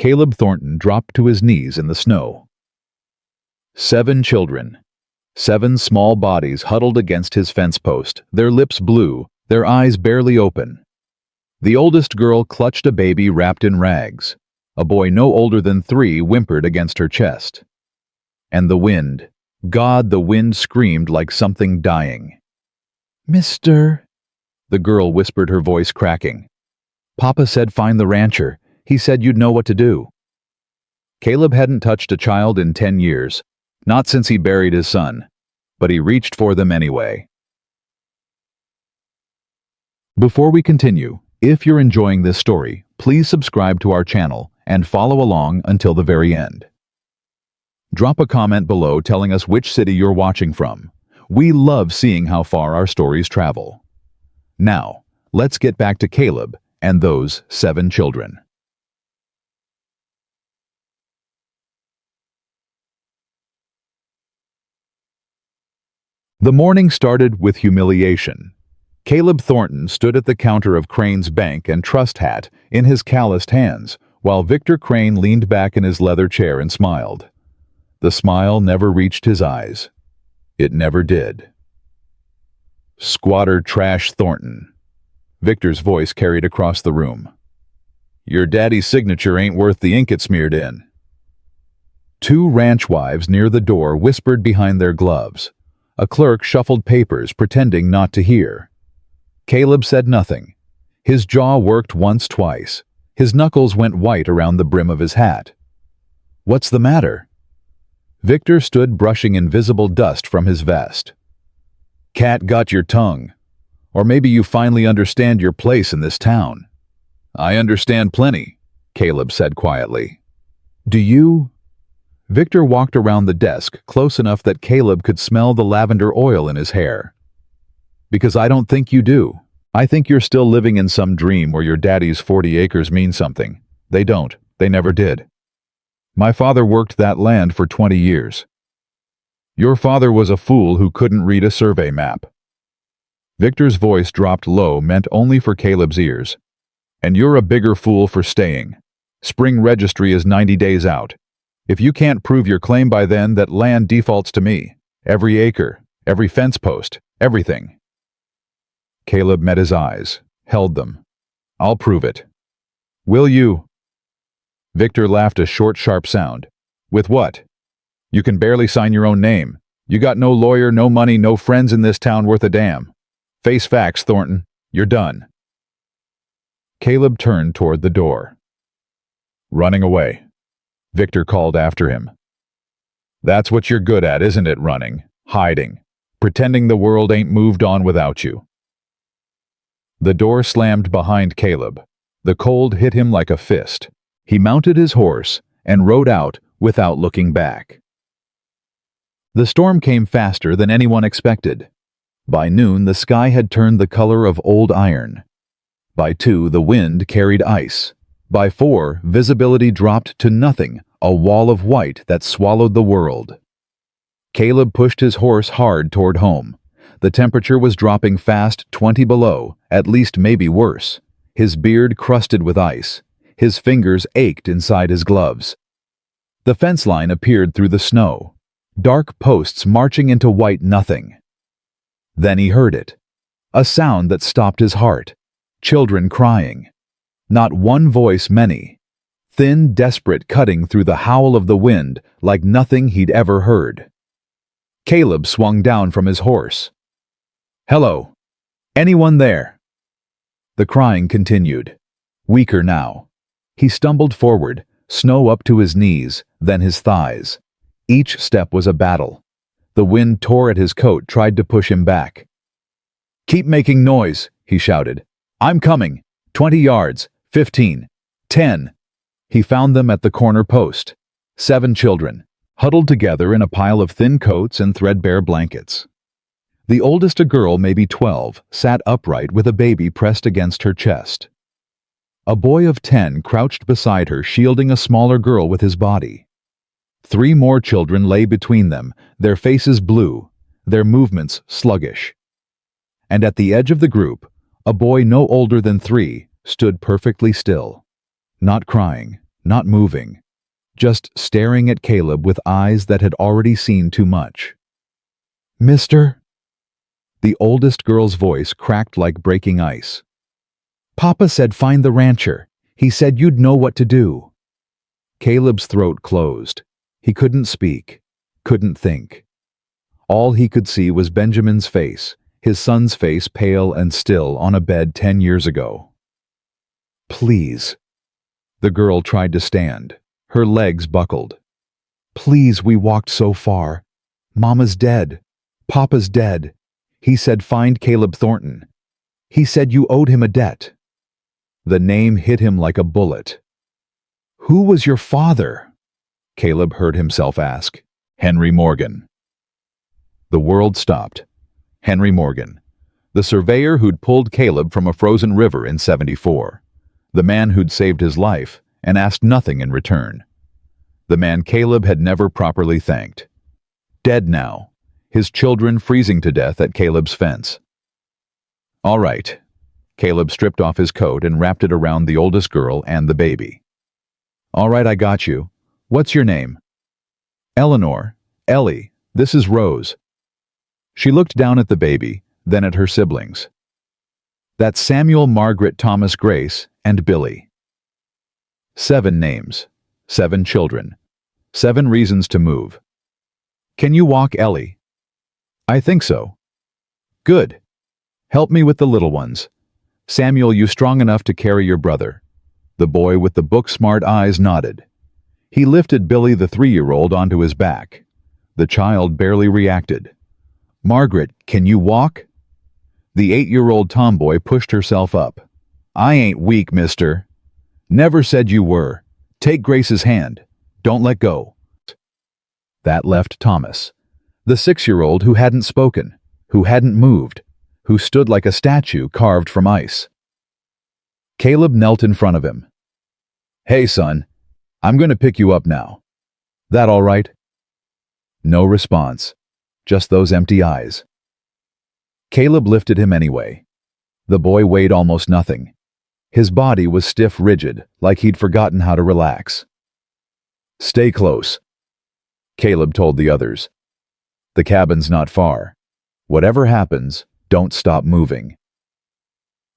Caleb Thornton dropped to his knees in the snow. 7 children. 7 small bodies huddled against his fence post, their lips blue, their eyes barely open. The oldest girl clutched a baby wrapped in rags. A boy no older than 3 whimpered against her chest. And the wind, God, the wind screamed like something dying. "Mister," the girl whispered, her voice cracking. "Papa said find the rancher. He said you'd know what to do." Caleb hadn't touched a child in 10 years, not since he buried his son, but he reached for them anyway. Before we continue, if you're enjoying this story, please subscribe to our channel and follow along until the very end. Drop a comment below telling us which city you're watching from. We love seeing how far our stories travel. Now, let's get back to Caleb and those 7 children. The morning started with humiliation. Caleb Thornton stood at the counter of Crane's bank and trust hat in his calloused hands, while Victor Crane leaned back in his leather chair and smiled. The smile never reached his eyes. It never did. "Squatter trash Thornton," Victor's voice carried across the room. "Your daddy's signature ain't worth the ink it smeared in." 2 ranch wives near the door whispered behind their gloves. A clerk shuffled papers, pretending not to hear. Caleb said nothing. His jaw worked once, twice. His knuckles went white around the brim of his hat. "What's the matter?" Victor stood brushing invisible dust from his vest. "Cat got your tongue. Or maybe you finally understand your place in this town." "I understand plenty," Caleb said quietly. "Do you?" Victor walked around the desk close enough that Caleb could smell the lavender oil in his hair. "Because I don't think you do. I think you're still living in some dream where your daddy's 40 acres mean something. They don't. They never did. My father worked that land for 20 years. Your father was a fool who couldn't read a survey map." Victor's voice dropped low, meant only for Caleb's ears. "And you're a bigger fool for staying. Spring registry is 90 days out. If you can't prove your claim by then, that land defaults to me. Every acre, every fence post, everything." Caleb met his eyes, held them. "I'll prove it." "Will you?" Victor laughed, a short, sharp sound. "With what? You can barely sign your own name. You got no lawyer, no money, no friends in this town worth a damn. Face facts, Thornton. You're done." Caleb turned toward the door. "Running away," Victor called after him. "That's what you're good at, isn't it? Running, hiding, pretending the world ain't moved on without you." The door slammed behind Caleb. The cold hit him like a fist. He mounted his horse and rode out without looking back. The storm came faster than anyone expected. By noon, the sky had turned the color of old iron. By 2, the wind carried ice. By 4, visibility dropped to nothing, a wall of white that swallowed the world. Caleb pushed his horse hard toward home. The temperature was dropping fast, 20 below, at least maybe worse. His beard crusted with ice. His fingers ached inside his gloves. The fence line appeared through the snow. Dark posts marching into white nothing. Then he heard it. A sound that stopped his heart. Children crying. Not one voice, many. Thin, desperate, cutting through the howl of the wind like nothing he'd ever heard. Caleb swung down from his horse. "Hello. Anyone there?" The crying continued. Weaker now. He stumbled forward, snow up to his knees, then his thighs. Each step was a battle. The wind tore at his coat, tried to push him back. "Keep making noise," he shouted. "I'm coming. 20 yards, 15, 10. He found them at the corner post. 7 children, huddled together in a pile of thin coats and threadbare blankets. The oldest, a girl maybe 12, sat upright with a baby pressed against her chest. A boy of 10 crouched beside her, shielding a smaller girl with his body. 3 more children lay between them, their faces blue, their movements sluggish. And at the edge of the group, a boy no older than 3 stood perfectly still. Not crying, not moving, just staring at Caleb with eyes that had already seen too much. "Mister?" The oldest girl's voice cracked like breaking ice. "Papa said find the rancher. He said you'd know what to do." Caleb's throat closed. He couldn't speak, couldn't think. All he could see was Benjamin's face, his son's face pale and still on a bed 10 years ago. "Please." The girl tried to stand. Her legs buckled. "Please, we walked so far. Mama's dead. Papa's dead. He said find Caleb Thornton. He said you owed him a debt." The name hit him like a bullet. "Who was your father?" Caleb heard himself ask. "Henry Morgan." The world stopped. Henry Morgan, the surveyor who'd pulled Caleb from a frozen river in '74. The man who'd saved his life and asked nothing in return. The man Caleb had never properly thanked. Dead now, his children freezing to death at Caleb's fence. "All right." Caleb stripped off his coat and wrapped it around the oldest girl and the baby. "All right, I got you. What's your name?" "Eleanor. Ellie. This is Rose." She looked down at the baby, then at her siblings. "That's Samuel, Margaret, Thomas, Grace, and Billy." 7 names, 7 children, 7 reasons to move. "Can you walk, Ellie?" "I think so." "Good. Help me with the little ones. Samuel, you strong enough to carry your brother?" The boy with the book-smart eyes nodded. He lifted Billy, the 3-year-old, onto his back. The child barely reacted. "Margaret, can you walk?" The 8-year-old tomboy pushed herself up. "I ain't weak, mister." "Never said you were. Take Grace's hand. Don't let go." That left Thomas, the 6-year-old who hadn't spoken, who hadn't moved, who stood like a statue carved from ice. Caleb knelt in front of him. "Hey, son, I'm going to pick you up now. That all right?" No response, just those empty eyes. Caleb lifted him anyway. The boy weighed almost nothing. His body was stiff, rigid, like he'd forgotten how to relax. "Stay close," Caleb told the others. "The cabin's not far. Whatever happens, don't stop moving."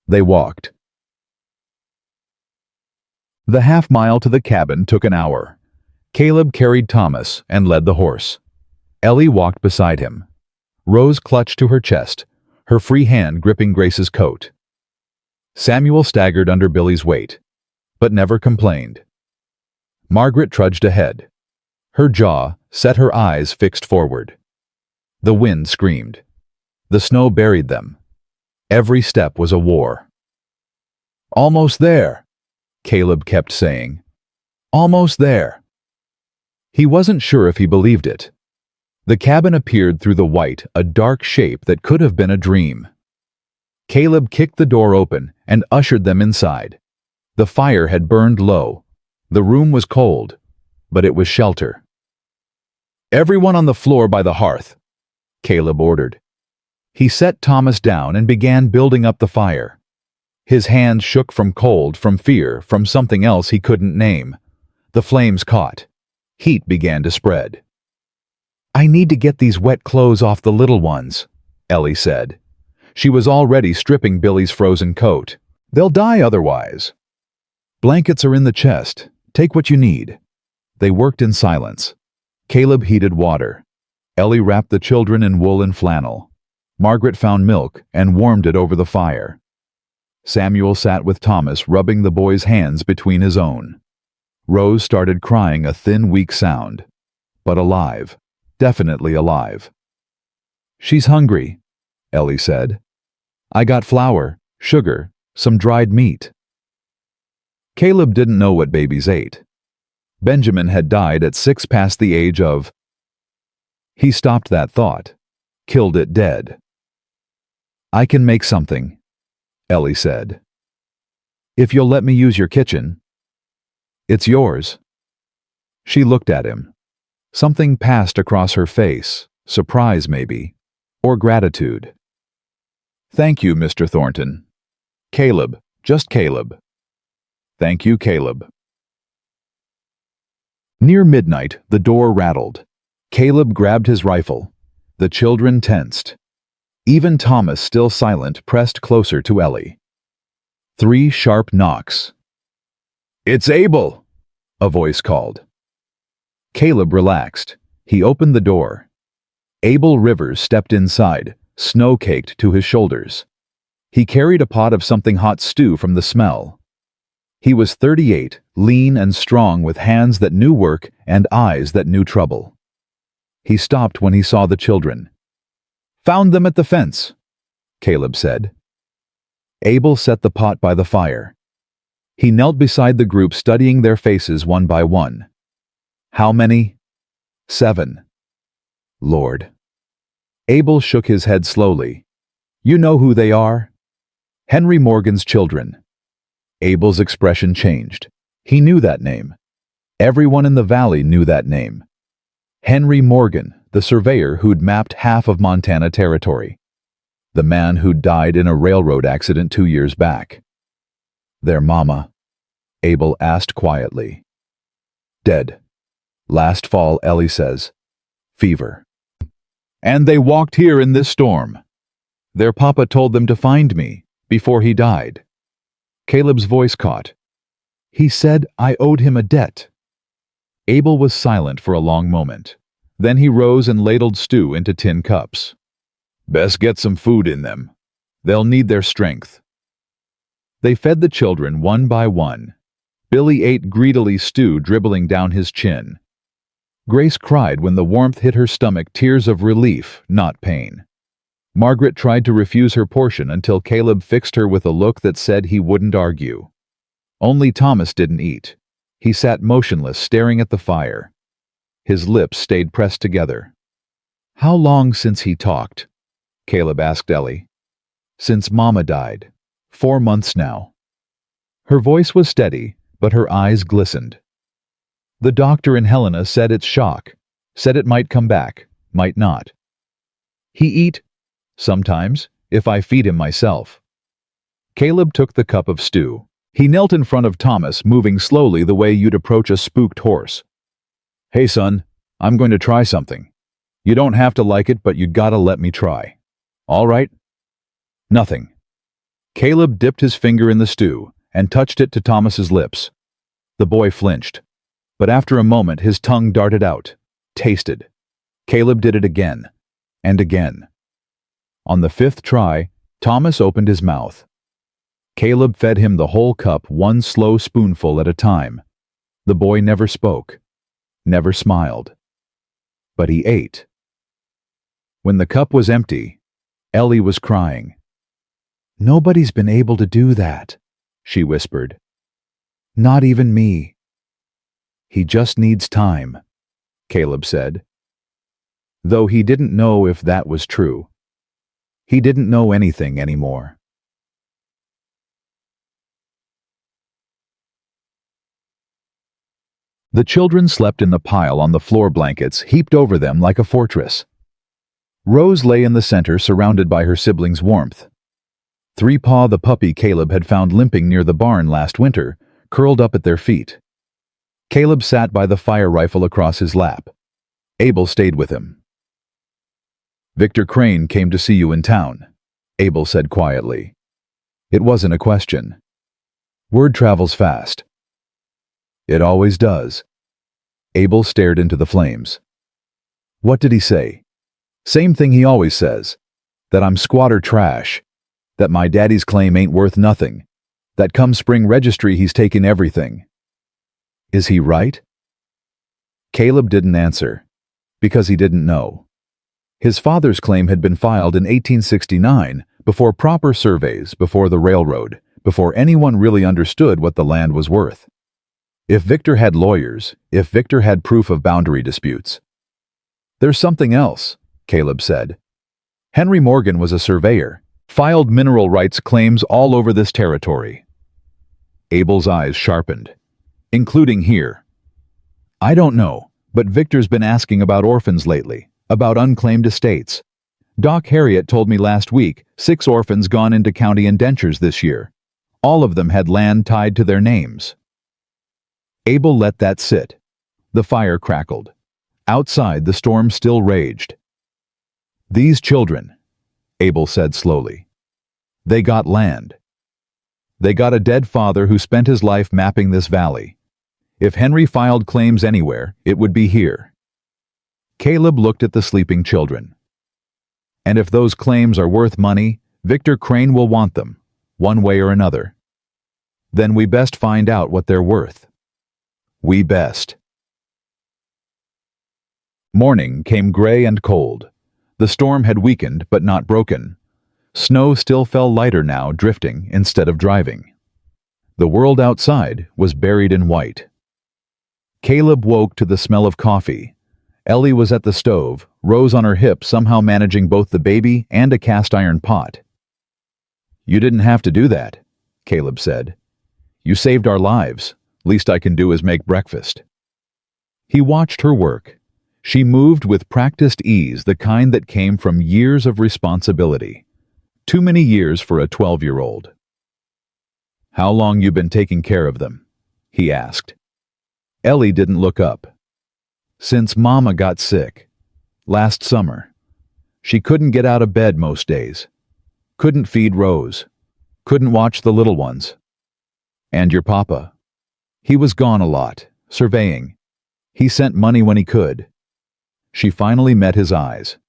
They walked. The half-mile to the cabin took an hour. Caleb carried Thomas and led the horse. Ellie walked beside him. Rose clutched to her chest, her free hand gripping Grace's coat. Samuel staggered under Billy's weight, but never complained. Margaret trudged ahead. Her jaw set, her eyes fixed forward. The wind screamed. The snow buried them. Every step was a war. "Almost there," Caleb kept saying. "Almost there." He wasn't sure if he believed it. The cabin appeared through the white, a dark shape that could have been a dream. Caleb kicked the door open and ushered them inside. The fire had burned low. The room was cold, but it was shelter. "Everyone on the floor by the hearth," Caleb ordered. He set Thomas down and began building up the fire. His hands shook from cold, from fear, from something else he couldn't name. The flames caught. Heat began to spread. "I need to get these wet clothes off the little ones," Ellie said. She was already stripping Billy's frozen coat. "They'll die otherwise." "Blankets are in the chest. Take what you need." They worked in silence. Caleb heated water. Ellie wrapped the children in wool and flannel. Margaret found milk and warmed it over the fire. Samuel sat with Thomas, rubbing the boy's hands between his own. Rose started crying, a thin, weak sound, but alive, definitely alive. "She's hungry," Ellie said. "I got flour, sugar, some dried meat." Caleb didn't know what babies ate. Benjamin had died at 6 past the age of. He stopped that thought, killed it dead. "I can make something," Ellie said. "If you'll let me use your kitchen." "It's yours." She looked at him. Something passed across her face, surprise maybe, or gratitude. "Thank you, Mr. Thornton." "Caleb, just Caleb." "Thank you, Caleb." Near midnight, the door rattled. Caleb grabbed his rifle. The children tensed. Even Thomas, still silent, pressed closer to Ellie. 3 sharp knocks. "It's Abel!" a voice called. Caleb relaxed. He opened the door. Abel Rivers stepped inside, snow-caked to his shoulders. He carried a pot of something hot stew from the smell. He was 38, lean and strong, with hands that knew work and eyes that knew trouble. He stopped when he saw the children. "Found them at the fence," Caleb said. Abel set the pot by the fire. He knelt beside the group, studying their faces one by one. "How many?" "7. "Lord." Abel shook his head slowly. "You know who they are?" "Henry Morgan's children." Abel's expression changed. He knew that name. Everyone in the valley knew that name. Henry Morgan, the surveyor who'd mapped half of Montana territory. The man who'd died in a railroad accident 2 years back. "Their mama?" Abel asked quietly. "Dead. Last fall," Ellie says. "Fever. And they walked here in this storm. Their papa told them to find me before he died." Caleb's voice caught. "He said I owed him a debt." Abel was silent for a long moment. Then he rose and ladled stew into tin cups. "Best get some food in them. They'll need their strength." They fed the children one by one. Billy ate greedily, stew dribbling down his chin. Grace cried when the warmth hit her stomach, tears of relief, not pain. Margaret tried to refuse her portion until Caleb fixed her with a look that said he wouldn't argue. Only Thomas didn't eat. He sat motionless, staring at the fire. His lips stayed pressed together. "How long since he talked?" Caleb asked Ellie. "Since Mama died. 4 months now." Her voice was steady, but her eyes glistened. "The doctor in Helena said it's shock. Said it might come back, might not. He eat sometimes, if I feed him myself." Caleb took the cup of stew. He knelt in front of Thomas, moving slowly the way you'd approach a spooked horse. "Hey son, I'm going to try something. You don't have to like it, but you gotta let me try. All right?" "Nothing." Caleb dipped his finger in the stew and touched it to Thomas's lips. The boy flinched, but after a moment his tongue darted out, tasted. Caleb did it again, and again. On the 5th try, Thomas opened his mouth. Caleb fed him the whole cup, one slow spoonful at a time. The boy never spoke, never smiled. But he ate. When the cup was empty, Ellie was crying. "Nobody's been able to do that," she whispered. "Not even me." "He just needs time," Caleb said. Though he didn't know if that was true. He didn't know anything anymore. The children slept in the pile on the floor, blankets heaped over them like a fortress. Rose lay in the center, surrounded by her siblings' warmth. Three Paw, the puppy Caleb had found limping near the barn last winter, curled up at their feet. Caleb sat by the fire rifle across his lap. Abel stayed with him. "Victor Crane came to see you in town," Abel said quietly. It wasn't a question. "Word travels fast." "It always does." Abel stared into the flames. "What did he say?" "Same thing he always says. That I'm squatter trash. That my daddy's claim ain't worth nothing. That come spring registry he's taken everything." "Is he right?" Caleb didn't answer, because he didn't know. His father's claim had been filed in 1869, before proper surveys, before the railroad, before anyone really understood what the land was worth. If Victor had lawyers, if Victor had proof of boundary disputes. "There's something else," Caleb said. "Henry Morgan was a surveyor, filed mineral rights claims all over this territory." Abel's eyes sharpened. "Including here." "I don't know, but Victor's been asking about orphans lately, about unclaimed estates. Doc Harriet told me last week 6 orphans gone into county indentures this year. All of them had land tied to their names." Abel let that sit. The fire crackled. Outside, the storm still raged. "These children," Abel said slowly. "They got land. They got a dead father who spent his life mapping this valley. If Henry filed claims anywhere, it would be here." Caleb looked at the sleeping children. "And if those claims are worth money, Victor Crane will want them, one way or another. Then we best find out what they're worth. We best." Morning came gray and cold. The storm had weakened but not broken. Snow still fell lighter now, drifting instead of driving. The world outside was buried in white. Caleb woke to the smell of coffee. Ellie was at the stove, Rose on her hip, somehow managing both the baby and a cast-iron pot. "You didn't have to do that," Caleb said. "You saved our lives. Least I can do is make breakfast." He watched her work. She moved with practiced ease, the kind that came from years of responsibility. Too many years for a 12-year-old. "How long you been taking care of them?" he asked. Ellie didn't look up. "Since Mama got sick. Last summer. She couldn't get out of bed most days. Couldn't feed Rose. Couldn't watch the little ones. And your papa? He was gone a lot, surveying. He sent money when he could." She finally met his eyes.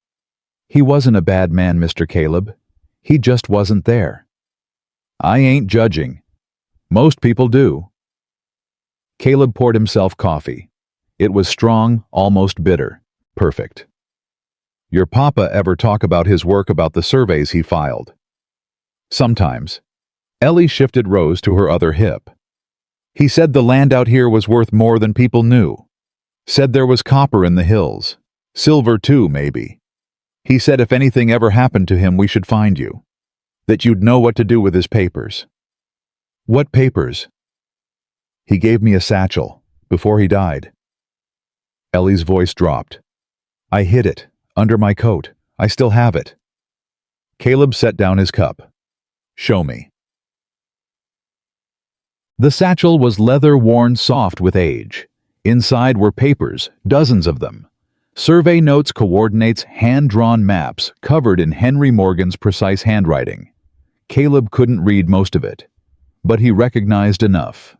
"He wasn't a bad man, Mr. Caleb. He just wasn't there." "I ain't judging. Most people do." Caleb poured himself coffee. It was strong, almost bitter. Perfect. "Your papa ever talk about his work, about the surveys he filed?" "Sometimes." Ellie shifted Rose to her other hip. "He said the land out here was worth more than people knew. Said there was copper in the hills. Silver too, maybe. He said if anything ever happened to him, we should find you. That you'd know what to do with his papers." "What papers?" "He gave me a satchel, before he died." Ellie's voice dropped. "I hid it, under my coat. I still have it." Caleb set down his cup. "Show me." The satchel was leather worn soft with age. Inside were papers, dozens of them. Survey notes, coordinates, hand-drawn maps, covered in Henry Morgan's precise handwriting. Caleb couldn't read most of it, but he recognized enough.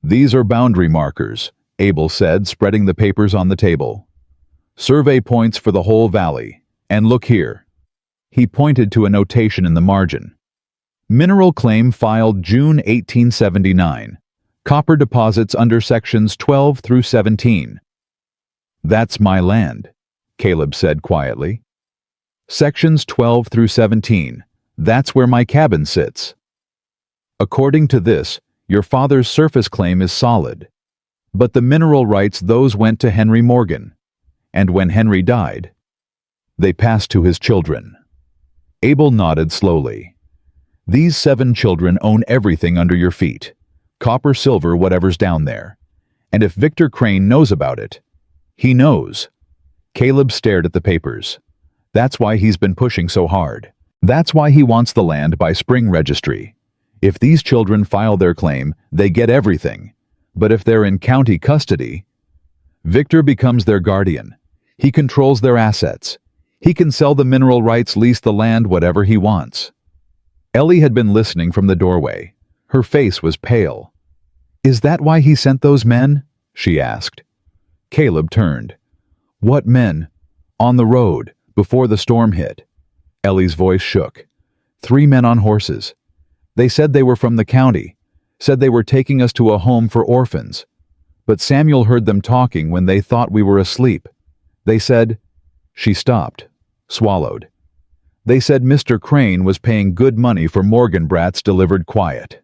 "These are boundary markers," Abel said, spreading the papers on the table. "Survey points for the whole valley. And look here." He pointed to a notation in the margin. "Mineral claim filed June 1879. Copper deposits under sections 12 through 17. "That's my land," Caleb said quietly. "Sections 12 through 17. That's where my cabin sits. According to this, your father's surface claim is solid. But the mineral rights, those went to Henry Morgan. And when Henry died, they passed to his children." Abel nodded slowly. "These 7 children own everything under your feet. Copper, silver, whatever's down there. And if Victor Crane knows about it, he knows." Caleb stared at the papers. "That's why he's been pushing so hard. That's why he wants the land by spring registry. If these children file their claim, they get everything. But if they're in county custody, Victor becomes their guardian. He controls their assets. He can sell the mineral rights, lease the land, whatever he wants." Ellie had been listening from the doorway. Her face was pale. "Is that why he sent those men?" she asked. Caleb turned. "What men?" "On the road, before the storm hit." Ellie's voice shook. 3 men on horses. They said they were from the county. Said they were taking us to a home for orphans. But Samuel heard them talking when they thought we were asleep. They said—" She stopped, swallowed. "They said Mr. Crane was paying good money for Morgan brats delivered quiet."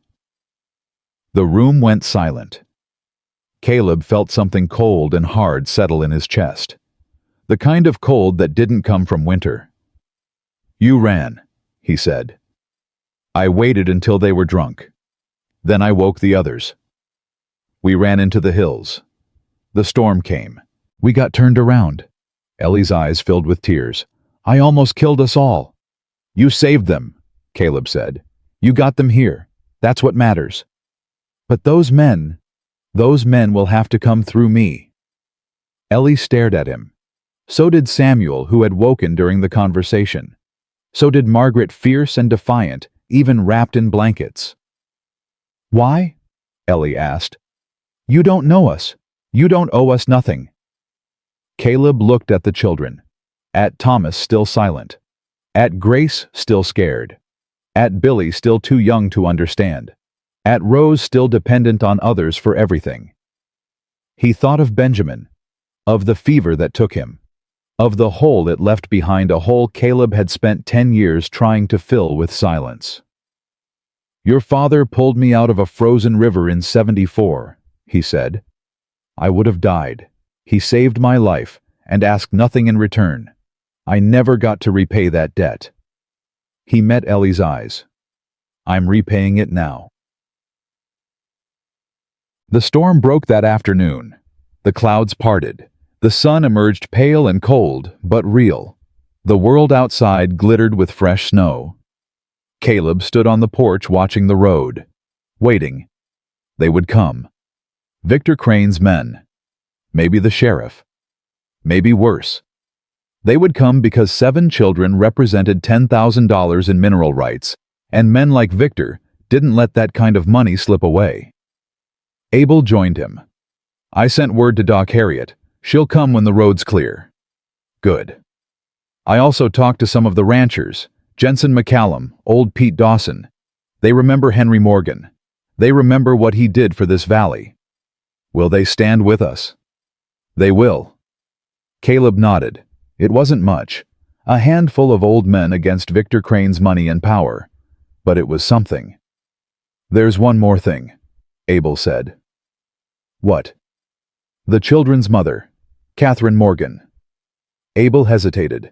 The room went silent. Caleb felt something cold and hard settle in his chest. The kind of cold that didn't come from winter. "You ran," he said. "I waited until they were drunk. Then I woke the others. We ran into the hills. The storm came. We got turned around." Ellie's eyes filled with tears. "I almost killed us all." "You saved them," Caleb said. "You got them here. That's what matters. But those men will have to come through me." Ellie stared at him. So did Samuel, who had woken during the conversation. So did Margaret, fierce and defiant, even wrapped in blankets. "Why?" Ellie asked. "You don't know us. You don't owe us nothing." Caleb looked at the children. At Thomas, still silent. At Grace, still scared. At Billy, still too young to understand. At Rose, still dependent on others for everything. He thought of Benjamin, of the fever that took him, of the hole it left behind, a hole Caleb had spent 10 years trying to fill with silence. "Your father pulled me out of a frozen river in '74, he said. "I would have died. He saved my life and asked nothing in return. I never got to repay that debt." He met Ellie's eyes. "I'm repaying it now." The storm broke that afternoon. The clouds parted. The sun emerged pale and cold, but real. The world outside glittered with fresh snow. Caleb stood on the porch watching the road, waiting. They would come. Victor Crane's men. Maybe the sheriff. Maybe worse. They would come because 7 children represented $10,000 in mineral rights, and men like Victor didn't let that kind of money slip away. Abel joined him. "I sent word to Doc Harriet. She'll come when the road's clear." "Good." "I also talked to some of the ranchers, Jensen McCallum, old Pete Dawson. They remember Henry Morgan. They remember what he did for this valley. Will they stand with us?" "They will." Caleb nodded. It wasn't much. A handful of old men against Victor Crane's money and power. But it was something. "There's one more thing," Abel said. "What?" "The children's mother, Catherine Morgan." Abel hesitated.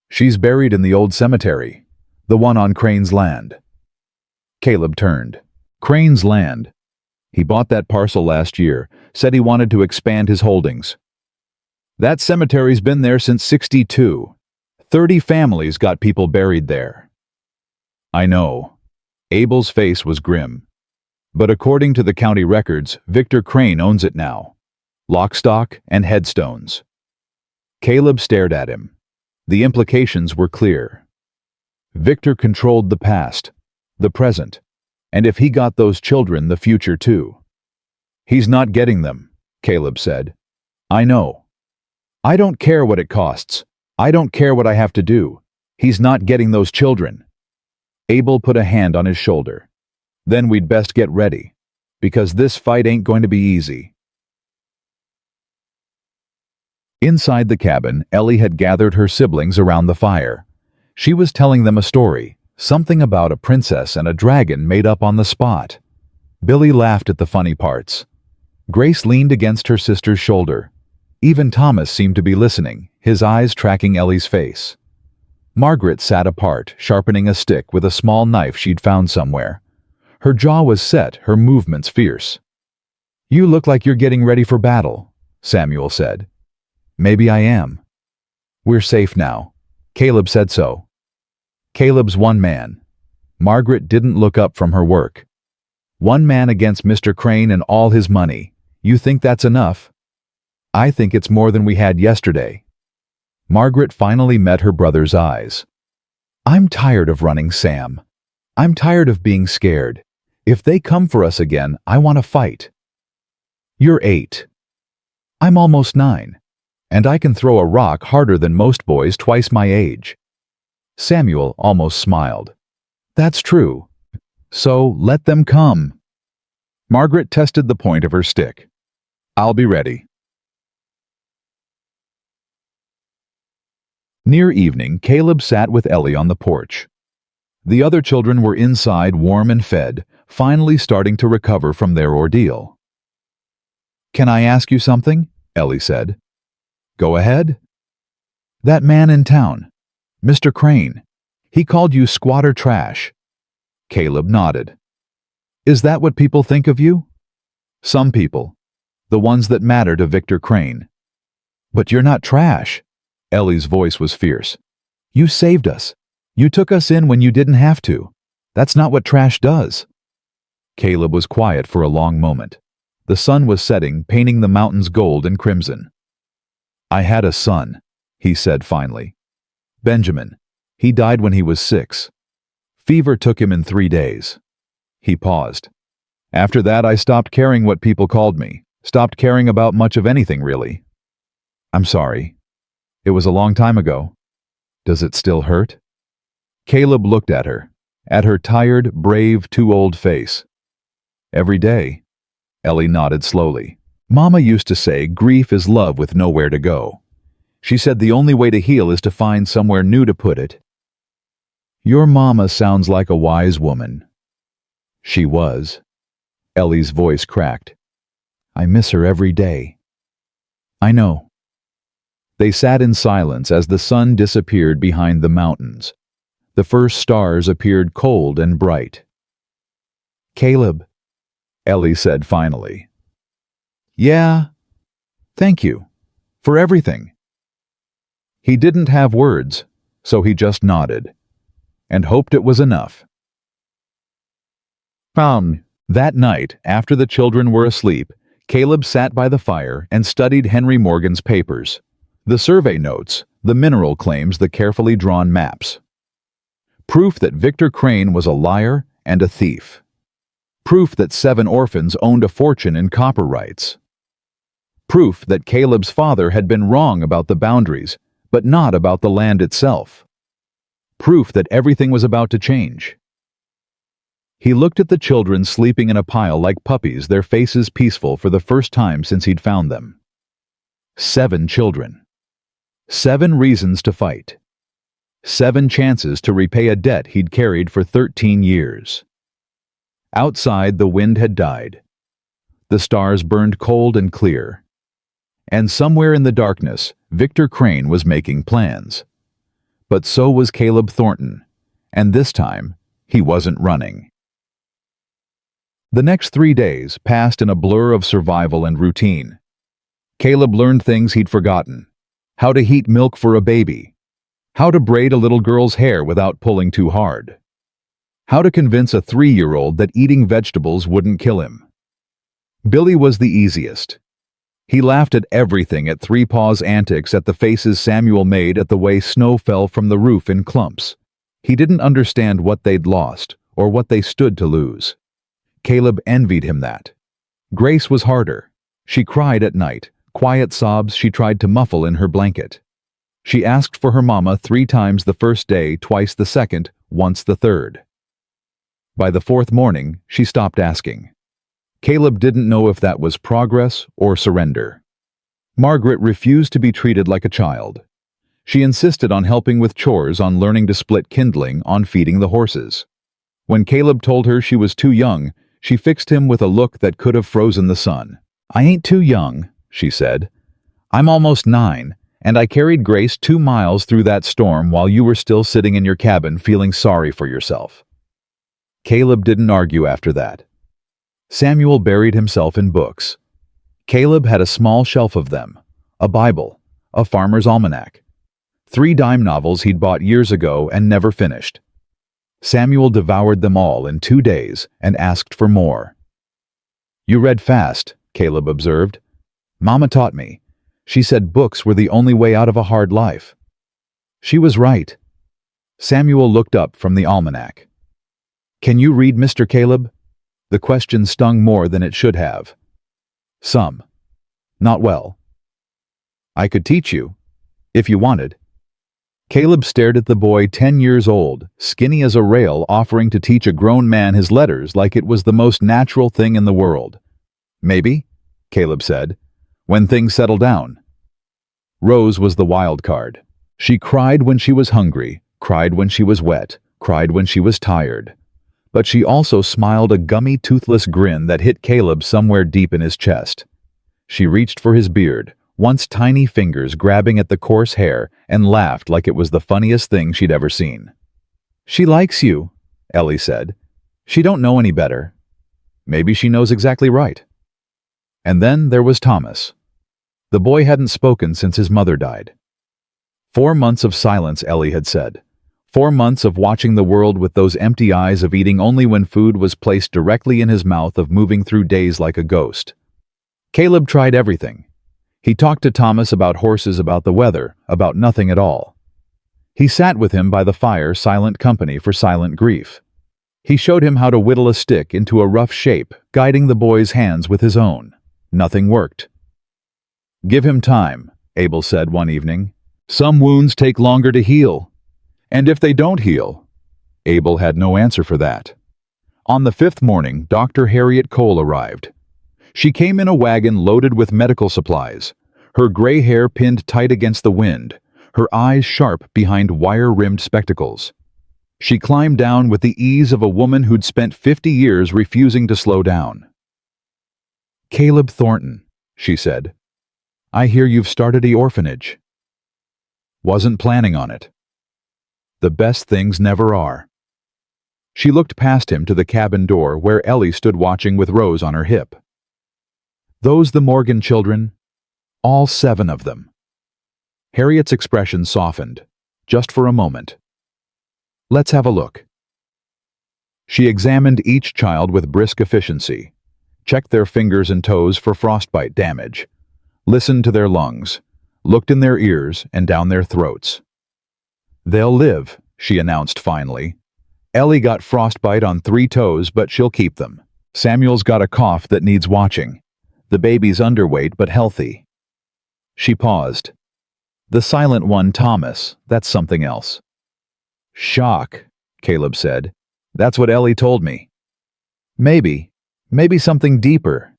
"She's buried in the old cemetery, the one on Crane's land." Caleb turned. Crane's land. He bought that parcel last year, said he wanted to expand his holdings. That cemetery's been there since '62. 30 families got people buried there. "I know." Abel's face was grim. "But according to the county records, Victor Crane owns it now. Lock, stock, and headstones." Caleb stared at him. The implications were clear. Victor controlled the past, the present, and if he got those children, the future too. "He's not getting them," Caleb said. "I know. I don't care what it costs. I don't care what I have to do. He's not getting those children." Abel put a hand on his shoulder. "Then we'd best get ready, because this fight ain't going to be easy." Inside the cabin, Ellie had gathered her siblings around the fire. She was telling them a story, something about a princess and a dragon made up on the spot. Billy laughed at the funny parts. Grace leaned against her sister's shoulder. Even Thomas seemed to be listening, his eyes tracking Ellie's face. Margaret sat apart, sharpening a stick with a small knife she'd found somewhere. Her jaw was set, her movements fierce. "You look like you're getting ready for battle," Samuel said. "Maybe I am." "We're safe now. Caleb said so." Caleb's one man. Margaret didn't look up from her work. "One man against Mr. Crane and all his money. You think that's enough?" "I think it's more than we had yesterday." Margaret finally met her brother's eyes. "I'm tired of running, Sam. I'm tired of being scared. If they come for us again, I want to fight." "You're 8. I'm almost 9. And I can throw a rock harder than most boys twice my age." Samuel almost smiled. "That's true. So let them come." Margaret tested the point of her stick. "I'll be ready." Near evening, Caleb sat with Ellie on the porch. The other children were inside, warm and fed, finally starting to recover from their ordeal. "Can I ask you something?" Ellie said. "Go ahead." "That man in town, Mr. Crane, he called you squatter trash." Caleb nodded. "Is that what people think of you?" "Some people. The ones that matter to Victor Crane." "But you're not trash." Ellie's voice was fierce. "You saved us. You took us in when you didn't have to. That's not what trash does." Caleb was quiet for a long moment. The sun was setting, painting the mountains gold and crimson. I had a son, he said finally. Benjamin. He died when he was 6. Fever took him in 3 days. He paused. After that, I stopped caring what people called me, stopped caring about much of anything, really. I'm sorry. It was a long time ago. Does it still hurt? Caleb looked at her tired, brave, too old face. Every day. Ellie nodded slowly. Mama used to say grief is love with nowhere to go. She said the only way to heal is to find somewhere new to put it. Your mama sounds like a wise woman. She was. Ellie's voice cracked. I miss her every day. I know. They sat in silence as the sun disappeared behind the mountains. The first stars appeared cold and bright. Caleb, Ellie said finally. Yeah, thank you, for everything. He didn't have words, so he just nodded, and hoped it was enough. That night, after the children were asleep, Caleb sat by the fire and studied Henry Morgan's papers. The survey notes, the mineral claims, the carefully drawn maps. Proof that Victor Crane was a liar and a thief. Proof that 7 orphans owned a fortune in copper rights. Proof that Caleb's father had been wrong about the boundaries, but not about the land itself. Proof that everything was about to change. He looked at the children sleeping in a pile like puppies, their faces peaceful for the first time since he'd found them. 7 children. 7 reasons to fight. 7 chances to repay a debt he'd carried for 13 years. Outside, the wind had died. The stars burned cold and clear. And somewhere in the darkness, Victor Crane was making plans. But so was Caleb Thornton, and this time, he wasn't running. The next 3 days passed in a blur of survival and routine. Caleb learned things he'd forgotten. How to heat milk for a baby. How to braid a little girl's hair without pulling too hard. How to convince a 3-year-old that eating vegetables wouldn't kill him. Billy was the easiest. He laughed at everything, at Three Paws' antics, at the faces Samuel made, at the way snow fell from the roof in clumps. He didn't understand what they'd lost, or what they stood to lose. Caleb envied him that. Grace was harder. She cried at night, quiet sobs she tried to muffle in her blanket. She asked for her mama 3 times the first day, twice the second, once the third. By the 4th morning, she stopped asking. Caleb didn't know if that was progress or surrender. Margaret refused to be treated like a child. She insisted on helping with chores, on learning to split kindling, on feeding the horses. When Caleb told her she was too young, she fixed him with a look that could have frozen the sun. I ain't too young, she said. I'm almost 9, and I carried Grace 2 miles through that storm while you were still sitting in your cabin feeling sorry for yourself. Caleb didn't argue after that. Samuel buried himself in books. Caleb had a small shelf of them, a Bible, a farmer's almanac, 3 dime novels he'd bought years ago and never finished. Samuel devoured them all in 2 days and asked for more. You read fast, Caleb observed. Mama taught me. She said books were the only way out of a hard life. She was right. Samuel looked up from the almanac. Can you read, Mr. Caleb? The question stung more than it should have. Some. Not well. I could teach you, if you wanted. Caleb stared at the boy 10 years old, skinny as a rail, offering to teach a grown man his letters like it was the most natural thing in the world. Maybe, Caleb said, when things settle down. Rose was the wild card. She cried when she was hungry, cried when she was wet, cried when she was tired. But she also smiled a gummy, toothless grin that hit Caleb somewhere deep in his chest. She reached for his beard, once tiny fingers grabbing at the coarse hair, and laughed like it was the funniest thing she'd ever seen. She likes you, Ellie said. She don't know any better. Maybe she knows exactly right. And then there was Thomas. The boy hadn't spoken since his mother died. 4 months of silence, Ellie had said. 4 months of watching the world with those empty eyes, of eating only when food was placed directly in his mouth, of moving through days like a ghost. Caleb tried everything. He talked to Thomas about horses, about the weather, about nothing at all. He sat with him by the fire, silent company for silent grief. He showed him how to whittle a stick into a rough shape, guiding the boy's hands with his own. Nothing worked. "Give him time," Abel said one evening. "Some wounds take longer to heal. And if they don't heal?" Abel had no answer for that. On the 5th morning, Dr. Harriet Cole arrived. She came in a wagon loaded with medical supplies, her gray hair pinned tight against the wind, her eyes sharp behind wire-rimmed spectacles. She climbed down with the ease of a woman who'd spent 50 years refusing to slow down. "Caleb Thornton," she said, "I hear you've started an orphanage." "Wasn't planning on it." "The best things never are." She looked past him to the cabin door where Ellie stood watching with Rose on her hip. "Those the Morgan children?" "All 7 of them." Harriet's expression softened, just for a moment. "Let's have a look." She examined each child with brisk efficiency, checked their fingers and toes for frostbite damage, listened to their lungs, looked in their ears and down their throats. "They'll live," she announced finally. "Ellie got frostbite on 3 toes, but she'll keep them. Samuel's got a cough that needs watching. The baby's underweight but healthy." She paused. "The silent one, Thomas, that's something else." "Shock," Caleb said. "That's what Ellie told me." Maybe something deeper."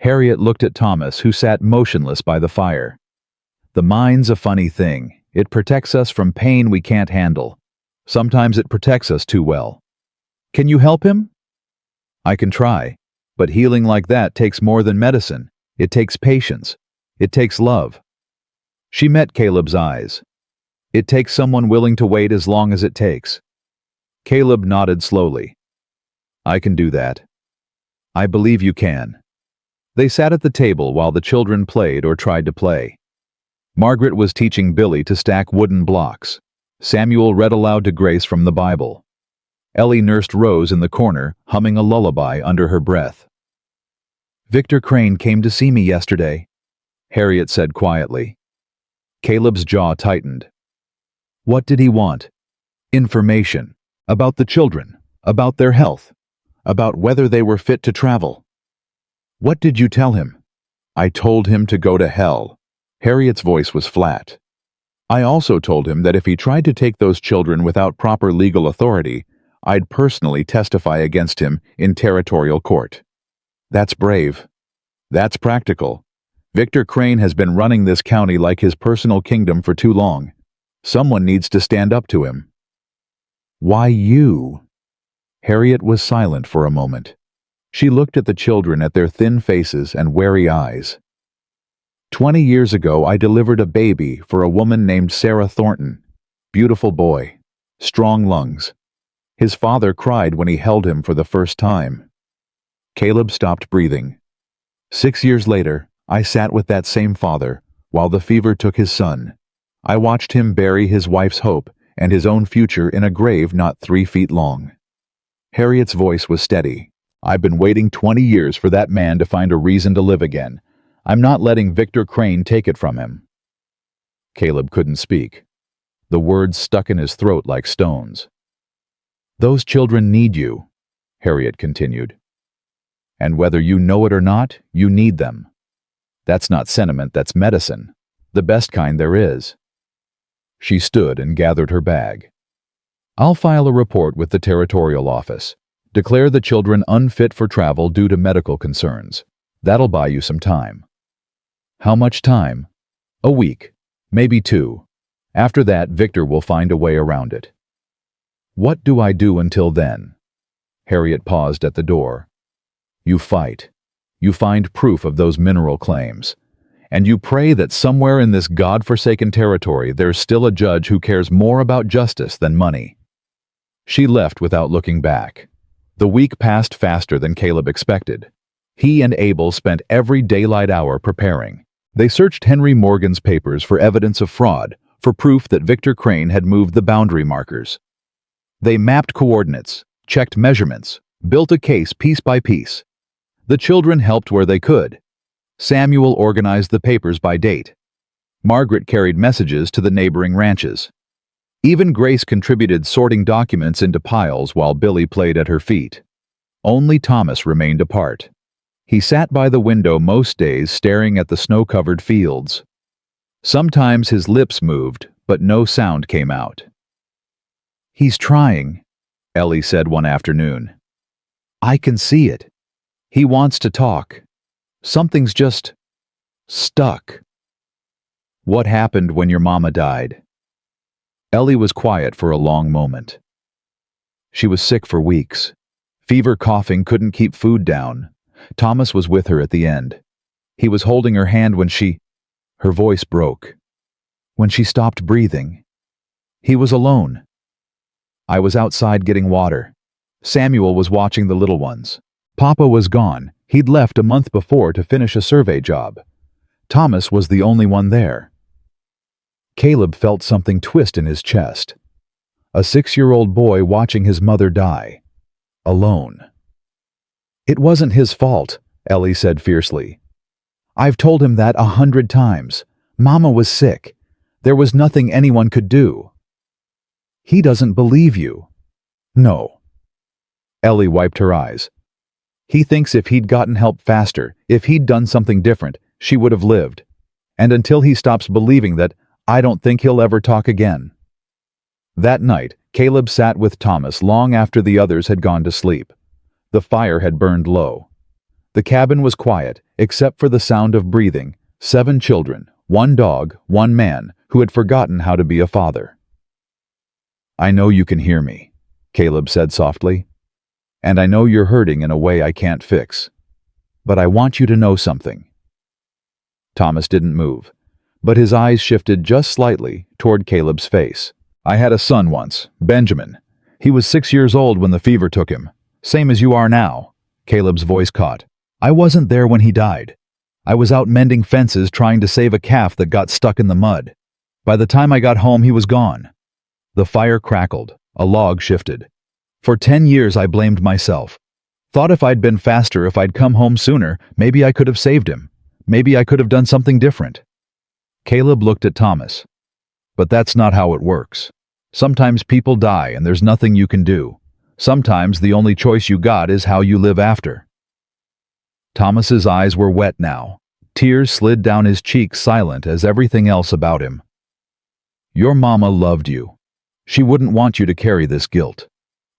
Harriet looked at Thomas, who sat motionless by the fire. "The mind's a funny thing. It protects us from pain we can't handle. Sometimes it protects us too well. Can you help him?" "I can try, but healing like that takes more than medicine. It takes patience. It takes love." She met Caleb's eyes. "It takes someone willing to wait as long as it takes." Caleb nodded slowly. "I can do that. I believe you can." They sat at the table while the children played or tried to play. Margaret was teaching Billy to stack wooden blocks. Samuel read aloud to Grace from the Bible. Ellie nursed Rose in the corner, humming a lullaby under her breath. "Victor Crane came to see me yesterday," Harriet said quietly. Caleb's jaw tightened. "What did he want?" "Information. About the children. About their health. About whether they were fit to travel." "What did you tell him?" "I told him to go to hell." Harriet's voice was flat. "I also told him that if he tried to take those children without proper legal authority, I'd personally testify against him in territorial court." "That's brave. That's practical. Victor Crane has been running this county like his personal kingdom for too long. Someone needs to stand up to him." "Why you?" Harriet was silent for a moment. She looked at the children, at their thin faces and wary eyes. 20 years ago, I delivered a baby for a woman named Sarah Thornton. Beautiful boy. Strong lungs. His father cried when he held him for the first time." Caleb stopped breathing. 6 years later, I sat with that same father while the fever took his son. I watched him bury his wife's hope and his own future in a grave not 3 feet long. Harriet's voice was steady. "I've been waiting 20 years for that man to find a reason to live again. I'm not letting Victor Crane take it from him." Caleb couldn't speak. The words stuck in his throat like stones. "Those children need you," Harriet continued. "And whether you know it or not, you need them. That's not sentiment, that's medicine. The best kind there is." She stood and gathered her bag. "I'll file a report with the territorial office. Declare the children unfit for travel due to medical concerns. That'll buy you some time." "How much time?" "A week, maybe 2. After that, Victor will find a way around it." "What do I do until then?" Harriet paused at the door. "You fight. You find proof of those mineral claims. And you pray that somewhere in this God-forsaken territory there's still a judge who cares more about justice than money." She left without looking back. The week passed faster than Caleb expected. He and Abel spent every daylight hour preparing. They searched Henry Morgan's papers for evidence of fraud, for proof that Victor Crane had moved the boundary markers. They mapped coordinates, checked measurements, built a case piece by piece. The children helped where they could. Samuel organized the papers by date. Margaret carried messages to the neighboring ranches. Even Grace contributed sorting documents into piles while Billy played at her feet. Only Thomas remained apart. He sat by the window most days staring at the snow-covered fields. Sometimes his lips moved, but no sound came out. "He's trying," Ellie said one afternoon. "I can see it. He wants to talk. Something's just stuck." "What happened when your mama died?" Ellie was quiet for a long moment. "She was sick for weeks. Fever, coughing, couldn't keep food down. Thomas was with her at the end. He was holding her hand when her voice broke. When she stopped breathing. He was alone. I was outside getting water. Samuel was watching the little ones. Papa was gone. He'd left a month before to finish a survey job. Thomas was the only one there." Caleb felt something twist in his chest. A 6-year-old boy watching his mother die. Alone. "It wasn't his fault," Ellie said fiercely. "I've told him that 100 times. Mama was sick. There was nothing anyone could do." "He doesn't believe you." "No." Ellie wiped her eyes. "He thinks if he'd gotten help faster, if he'd done something different, she would have lived. And until he stops believing that, I don't think he'll ever talk again." That night, Caleb sat with Thomas long after the others had gone to sleep. The fire had burned low. The cabin was quiet, except for the sound of breathing. 7 children, 1 dog, 1 man, who had forgotten how to be a father. "I know you can hear me," Caleb said softly. "And I know you're hurting in a way I can't fix. But I want you to know something." Thomas didn't move, but his eyes shifted just slightly toward Caleb's face. "I had a son once, Benjamin. He was 6 years old when the fever took him. Same as you are now," Caleb's voice caught. "I wasn't there when he died. I was out mending fences trying to save a calf that got stuck in the mud. By the time I got home, he was gone." The fire crackled. A log shifted. "For 10 years I blamed myself. Thought if I'd been faster, if I'd come home sooner, maybe I could have saved him. Maybe I could have done something different." Caleb looked at Thomas. "But that's not how it works. Sometimes people die and there's nothing you can do. Sometimes the only choice you got is how you live after." Thomas's eyes were wet now. Tears slid down his cheeks, silent as everything else about him. "Your mama loved you. She wouldn't want you to carry this guilt.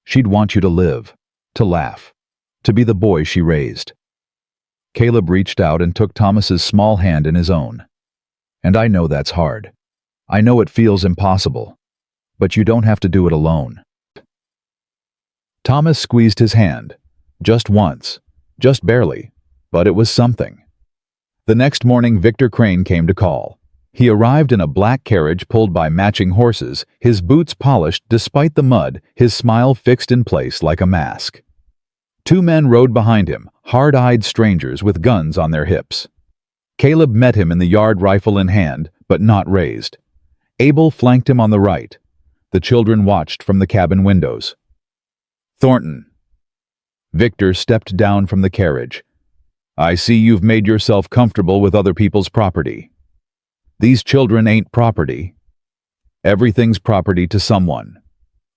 She'd want you to live, to laugh, to be the boy she raised." Caleb reached out and took Thomas's small hand in his own. "And I know that's hard. I know it feels impossible. But you don't have to do it alone." Thomas squeezed his hand. Just once. Just barely. But it was something. The next morning, Victor Crane came to call. He arrived in a black carriage pulled by matching horses, his boots polished despite the mud, his smile fixed in place like a mask. 2 men rode behind him, hard-eyed strangers with guns on their hips. Caleb met him in the yard, rifle in hand, but not raised. Abel flanked him on the right. The children watched from the cabin windows. "Thornton." Victor stepped down from the carriage. "I see you've made yourself comfortable with other people's property. These children ain't property. Everything's property to someone."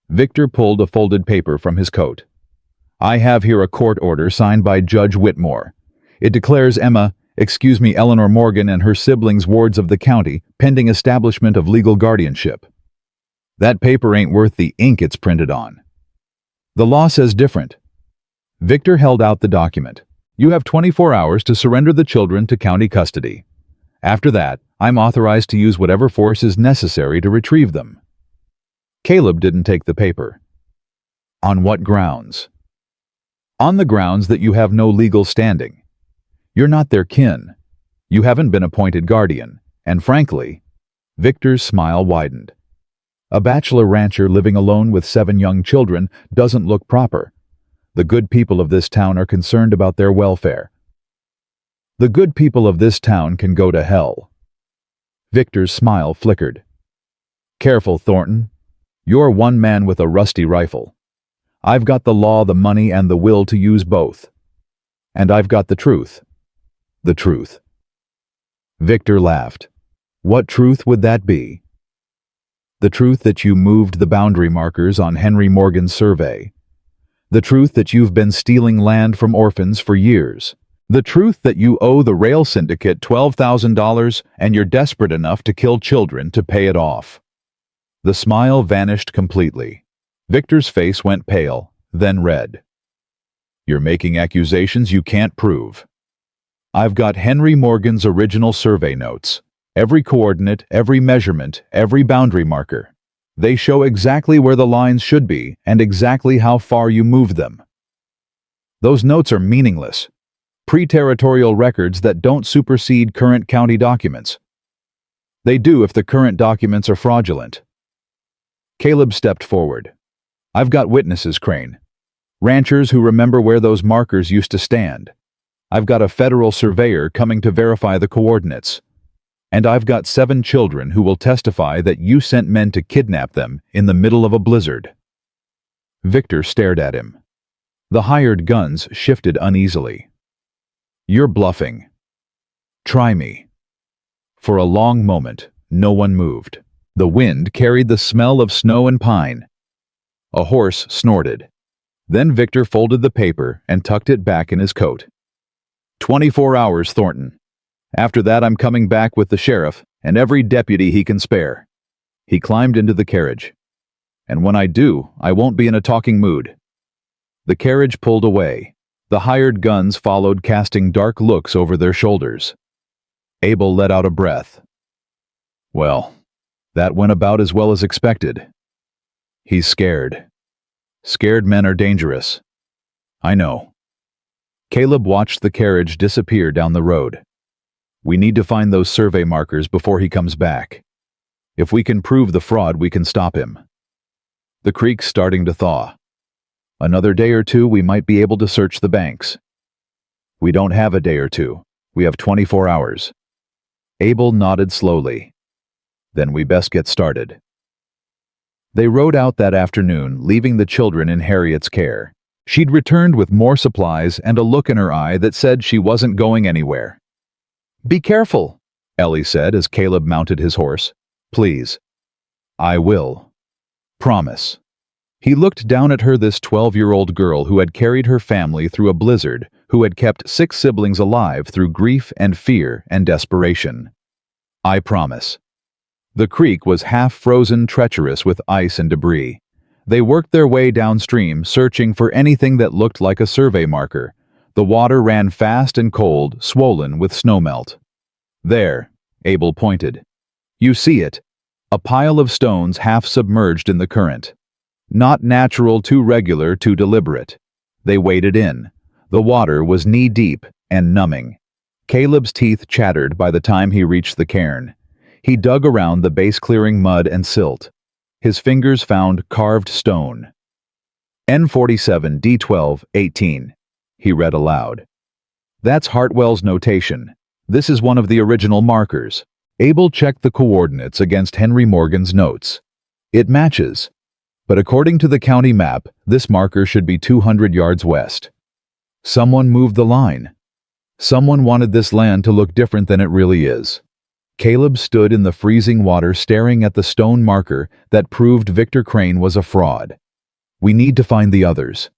Victor pulled a folded paper from his coat. "I have here a court order signed by Judge Whitmore. It declares Eleanor Morgan and her siblings wards of the county, pending establishment of legal guardianship. That paper ain't worth the ink it's printed on. The law says different." Victor held out the document. "You have 24 hours to surrender the children to county custody. After that, I'm authorized to use whatever force is necessary to retrieve them." Caleb didn't take the paper. "On what grounds?" "On the grounds that you have no legal standing. You're not their kin. You haven't been appointed guardian. And frankly," Victor's smile widened, "a bachelor rancher living alone with 7 young children doesn't look proper. The good people of this town are concerned about their welfare. The good people of this town can go to hell." Victor's smile flickered. "Careful, Thornton. You're one man with a rusty rifle. I've got the law, the money, and the will to use both. And I've got the truth. The truth." Victor laughed. What truth would that be? The truth that you moved the boundary markers on Henry Morgan's survey. The truth that you've been stealing land from orphans for years. The truth that you owe the rail syndicate $12,000 and you're desperate enough to kill children to pay it off. The smile vanished completely. Victor's face went pale, then red. You're making accusations you can't prove. I've got Henry Morgan's original survey notes. Every coordinate, every measurement, every boundary marker. They show exactly where the lines should be and exactly how far you moved them. Those notes are meaningless. Pre-territorial records that don't supersede current county documents. They do if the current documents are fraudulent. Caleb stepped forward. I've got witnesses, Crane. Ranchers who remember where those markers used to stand. I've got a federal surveyor coming to verify the coordinates. And I've got 7 children who will testify that you sent men to kidnap them in the middle of a blizzard. Victor stared at him. The hired guns shifted uneasily. You're bluffing. Try me. For a long moment, no one moved. The wind carried the smell of snow and pine. A horse snorted. Then Victor folded the paper and tucked it back in his coat. 24 hours, Thornton. After that, I'm coming back with the sheriff and every deputy he can spare. He climbed into the carriage. And when I do, I won't be in a talking mood. The carriage pulled away. The hired guns followed, casting dark looks over their shoulders. Abel let out a breath. Well, that went about as well as expected. He's scared. Scared men are dangerous. I know. Caleb watched the carriage disappear down the road. We need to find those survey markers before he comes back. If we can prove the fraud, we can stop him. The creek's starting to thaw. Another day or two, we might be able to search the banks. We don't have a day or two. We have 24 hours. Abel nodded slowly. Then we best get started. They rode out that afternoon, leaving the children in Harriet's care. She'd returned with more supplies and a look in her eye that said she wasn't going anywhere. Be careful, Ellie said as Caleb mounted his horse. Please. I will. Promise. He looked down at her, this 12-year-old girl who had carried her family through a blizzard, who had kept 6 siblings alive through grief and fear and desperation. I promise. The creek was half-frozen, treacherous with ice and debris. They worked their way downstream, searching for anything that looked like a survey marker. The water ran fast and cold, swollen with snowmelt. There, Abel pointed. You see it. A pile of stones half submerged in the current. Not natural, too regular, too deliberate. They waded in. The water was knee-deep and numbing. Caleb's teeth chattered by the time he reached the cairn. He dug around the base, clearing mud and silt. His fingers found carved stone. N47 D12 18. He read aloud. That's Hartwell's notation. This is one of the original markers. Abel checked the coordinates against Henry Morgan's notes. It matches. But according to the county map, this marker should be 200 yards west. Someone moved the line. Someone wanted this land to look different than it really is. Caleb stood in the freezing water staring at the stone marker that proved Victor Crane was a fraud. We need to find the others.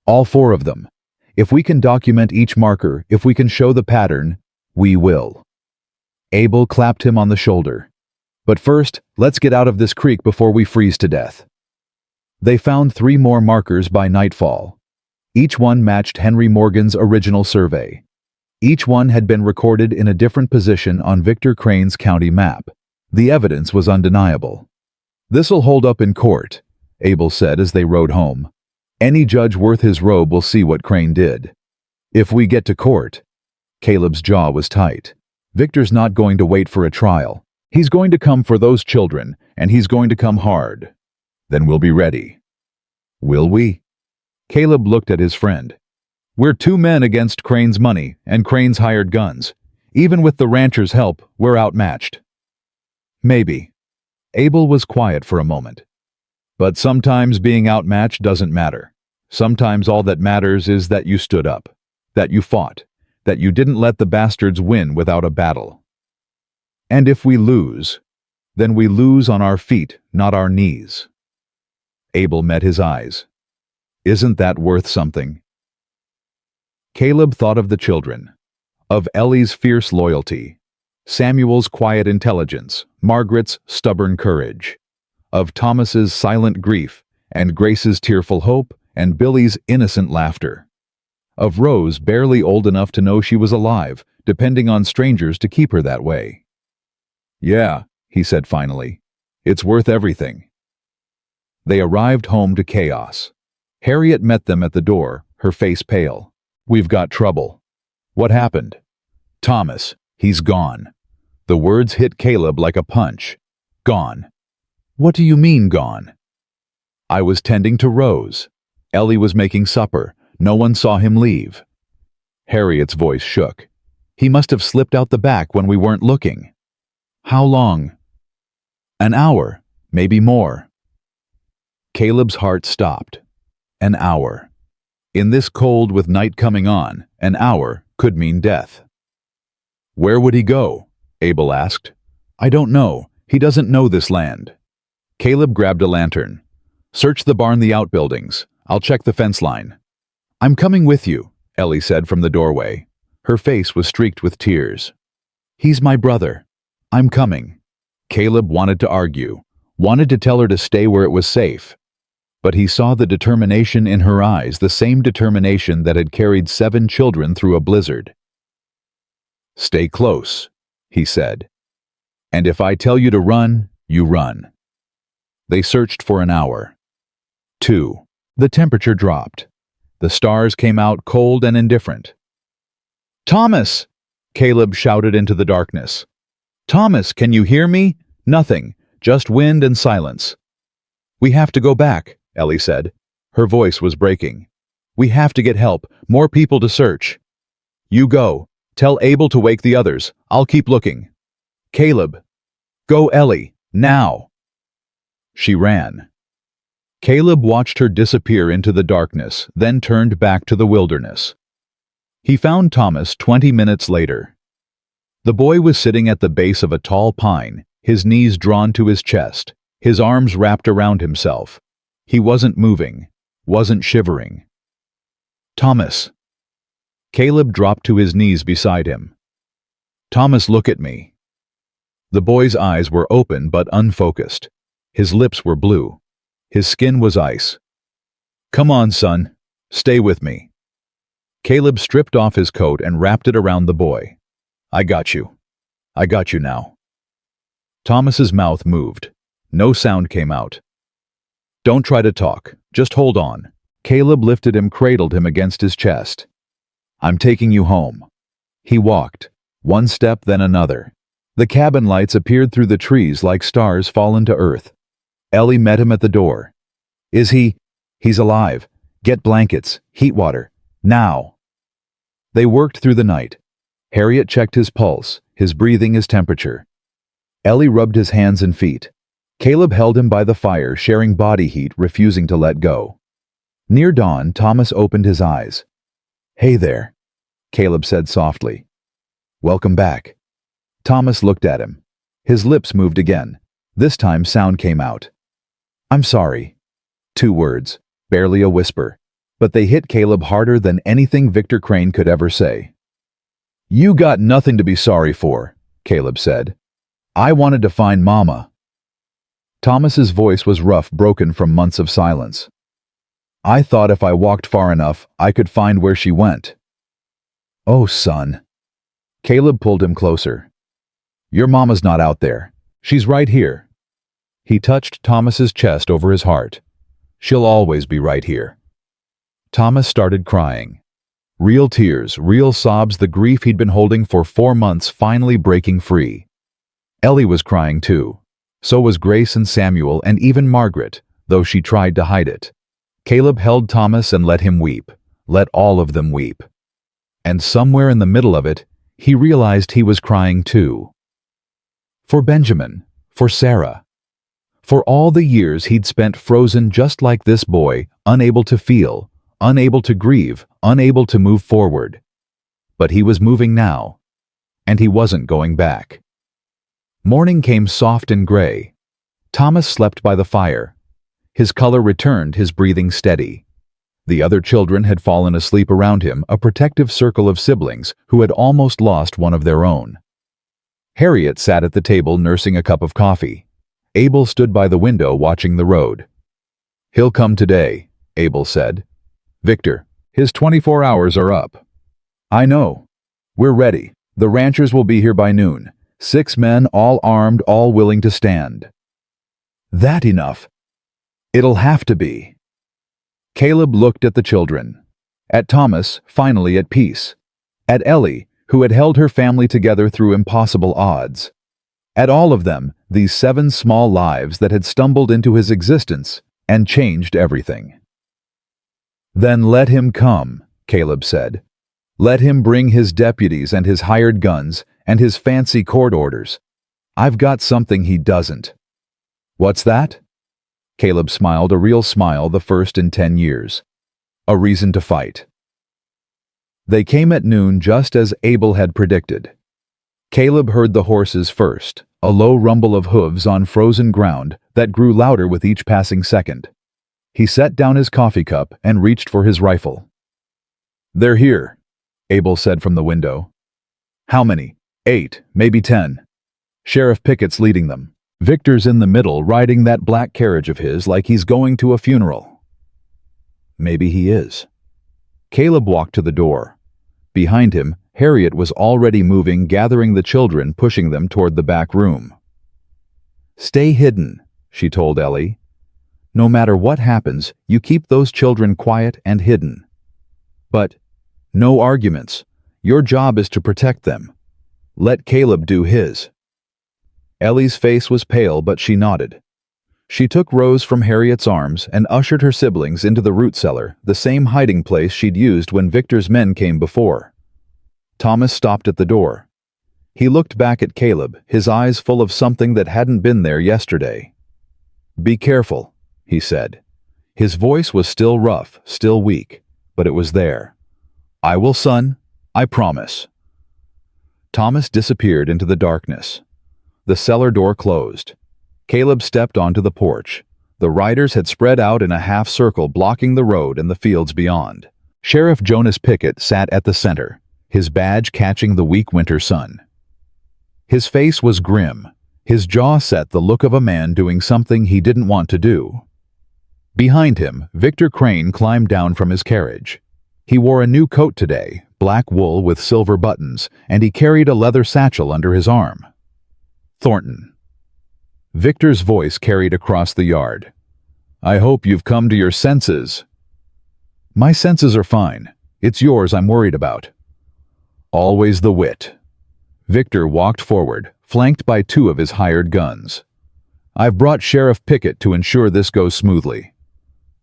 All 4 of them. If we can document each marker, if we can show the pattern, we will. Abel clapped him on the shoulder. But first, let's get out of this creek before we freeze to death. They found 3 more markers by nightfall. Each one matched Henry Morgan's original survey. Each one had been recorded in a different position on Victor Crane's county map. The evidence was undeniable. This'll hold up in court, Abel said as they rode home. Any judge worth his robe will see what Crane did. If we get to court. Caleb's jaw was tight. Victor's not going to wait for a trial. He's going to come for those children, and he's going to come hard. Then we'll be ready. Will we? Caleb looked at his friend. We're 2 men against Crane's money and Crane's hired guns. Even with the ranchers' help, we're outmatched. Maybe. Abel was quiet for a moment. But sometimes being outmatched doesn't matter. Sometimes all that matters is that you stood up, that you fought, that you didn't let the bastards win without a battle. And if we lose, then we lose on our feet, not our knees. Abel met his eyes. Isn't that worth something? Caleb thought of the children, of Ellie's fierce loyalty, Samuel's quiet intelligence, Margaret's stubborn courage, of Thomas's silent grief, and Grace's tearful hope, and Billy's innocent laughter, of Rose barely old enough to know she was alive, depending on strangers to keep her that way. Yeah, he said finally, it's worth everything. They arrived home to chaos. Harriet met them at the door, her face pale. We've got trouble. What happened? Thomas, he's gone. The words hit Caleb like a punch. Gone. What do you mean gone? I was tending to Rose. Ellie was making supper. No one saw him leave. Harriet's voice shook. He must have slipped out the back when we weren't looking. How long? An hour, maybe more. Caleb's heart stopped. An hour. In this cold with night coming on, an hour could mean death. Where would he go? Abel asked. I don't know. He doesn't know this land. Caleb grabbed a lantern. Search the barn, the outbuildings. I'll check the fence line. I'm coming with you, Ellie said from the doorway. Her face was streaked with tears. He's my brother. I'm coming. Caleb wanted to argue, wanted to tell her to stay where it was safe. But he saw the determination in her eyes, the same determination that had carried 7 children through a blizzard. Stay close, he said. And if I tell you to run, you run. They searched for an hour. 2. The temperature dropped. The stars came out cold and indifferent. Thomas! Caleb shouted into the darkness. Thomas, can you hear me? Nothing, just wind and silence. We have to go back, Ellie said. Her voice was breaking. We have to get help, more people to search. You go. Tell Abel to wake the others. I'll keep looking. Caleb. Go, Ellie, now. She ran. Caleb watched her disappear into the darkness, then turned back to the wilderness. He found Thomas 20 minutes later. The boy was sitting at the base of a tall pine, his knees drawn to his chest, his arms wrapped around himself. He wasn't moving, wasn't shivering. Thomas. Caleb dropped to his knees beside him. Thomas, look at me. The boy's eyes were open but unfocused. His lips were blue. His skin was ice. Come on, son. Stay with me. Caleb stripped off his coat and wrapped it around the boy. I got you. I got you now. Thomas's mouth moved. No sound came out. Don't try to talk. Just hold on. Caleb lifted him, cradled him against his chest. I'm taking you home. He walked, one step then another. The cabin lights appeared through the trees like stars fallen to earth. Ellie met him at the door. Is he? He's alive. Get blankets, heat water, now. They worked through the night. Harriet checked his pulse, his breathing, his temperature. Ellie rubbed his hands and feet. Caleb held him by the fire, sharing body heat, refusing to let go. Near dawn, Thomas opened his eyes. Hey there, Caleb said softly. Welcome back. Thomas looked at him. His lips moved again. This time sound came out. I'm sorry. 2 words, barely a whisper, but they hit Caleb harder than anything Victor Crane could ever say. You got nothing to be sorry for, Caleb said. I wanted to find Mama. Thomas's voice was rough, broken from months of silence. I thought if I walked far enough, I could find where she went. Oh, son. Caleb pulled him closer. Your mama's not out there. She's right here. He touched Thomas's chest over his heart. She'll always be right here. Thomas started crying. Real tears, real sobs, the grief he'd been holding for 4 months finally breaking free. Ellie was crying too. So was Grace and Samuel and even Margaret, though she tried to hide it. Caleb held Thomas and let him weep. Let all of them weep. And somewhere in the middle of it, he realized he was crying too. For Benjamin, for Sarah. For all the years he'd spent frozen just like this boy, unable to feel, unable to grieve, unable to move forward. But he was moving now, and he wasn't going back. Morning came soft and gray. Thomas slept by the fire. His color returned, his breathing steady. The other children had fallen asleep around him, a protective circle of siblings who had almost lost one of their own. Harriet sat at the table nursing a cup of coffee. Abel stood by the window watching the road. "He'll come today," Abel said. "Victor, his 24 hours are up." "I know. We're ready. The ranchers will be here by noon. 6 men, all armed, all willing to stand." "That enough?" "It'll have to be." Caleb looked at the children. At Thomas, finally at peace. At Ellie, who had held her family together through impossible odds. At all of them, these 7 small lives that had stumbled into his existence and changed everything. "Then let him come," Caleb said. "Let him bring his deputies and his hired guns and his fancy court orders. I've got something he doesn't." "What's that?" Caleb smiled, a real smile, the first in 10 years. "A reason to fight." They came at noon just as Abel had predicted. Caleb heard the horses first, a low rumble of hooves on frozen ground that grew louder with each passing second. He set down his coffee cup and reached for his rifle. "They're here," Abel said from the window. "How many?" 8, maybe 10. Sheriff Pickett's leading them. Victor's in the middle, riding that black carriage of his like he's going to a funeral." "Maybe he is." Caleb walked to the door. Behind him, Harriet was already moving, gathering the children, pushing them toward the back room. "Stay hidden," she told Ellie. "No matter what happens, you keep those children quiet and hidden. But no arguments. Your job is to protect them. Let Caleb do his." Ellie's face was pale, but she nodded. She took Rose from Harriet's arms and ushered her siblings into the root cellar, the same hiding place she'd used when Victor's men came before. Thomas stopped at the door. He looked back at Caleb, his eyes full of something that hadn't been there yesterday. "Be careful," he said. His voice was still rough, still weak, but it was there. "I will, son. I promise." Thomas disappeared into the darkness. The cellar door closed. Caleb stepped onto the porch. The riders had spread out in a half circle, blocking the road and the fields beyond. Sheriff Jonas Pickett sat at the center, his badge catching the weak winter sun. His face was grim, his jaw set, the look of a man doing something he didn't want to do. Behind him, Victor Crane climbed down from his carriage. He wore a new coat today, black wool with silver buttons, and he carried a leather satchel under his arm. "Thornton." Victor's voice carried across the yard. "I hope you've come to your senses." "My senses are fine. It's yours I'm worried about." "Always the wit." Victor walked forward, flanked by 2 of his hired guns. "I've brought Sheriff Pickett to ensure this goes smoothly.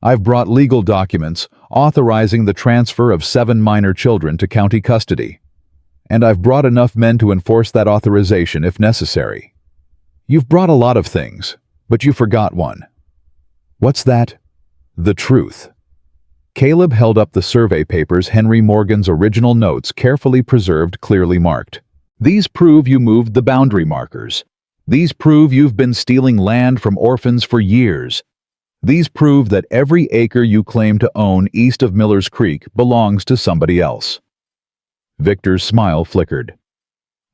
I've brought legal documents authorizing the transfer of 7 minor children to county custody. And I've brought enough men to enforce that authorization if necessary. You've brought a lot of things, but you forgot one." "What's that?" "The truth." Caleb held up the survey papers, Henry Morgan's original notes, carefully preserved, clearly marked. "These prove you moved the boundary markers. These prove you've been stealing land from orphans for years. These prove that every acre you claim to own east of Miller's Creek belongs to somebody else." Victor's smile flickered.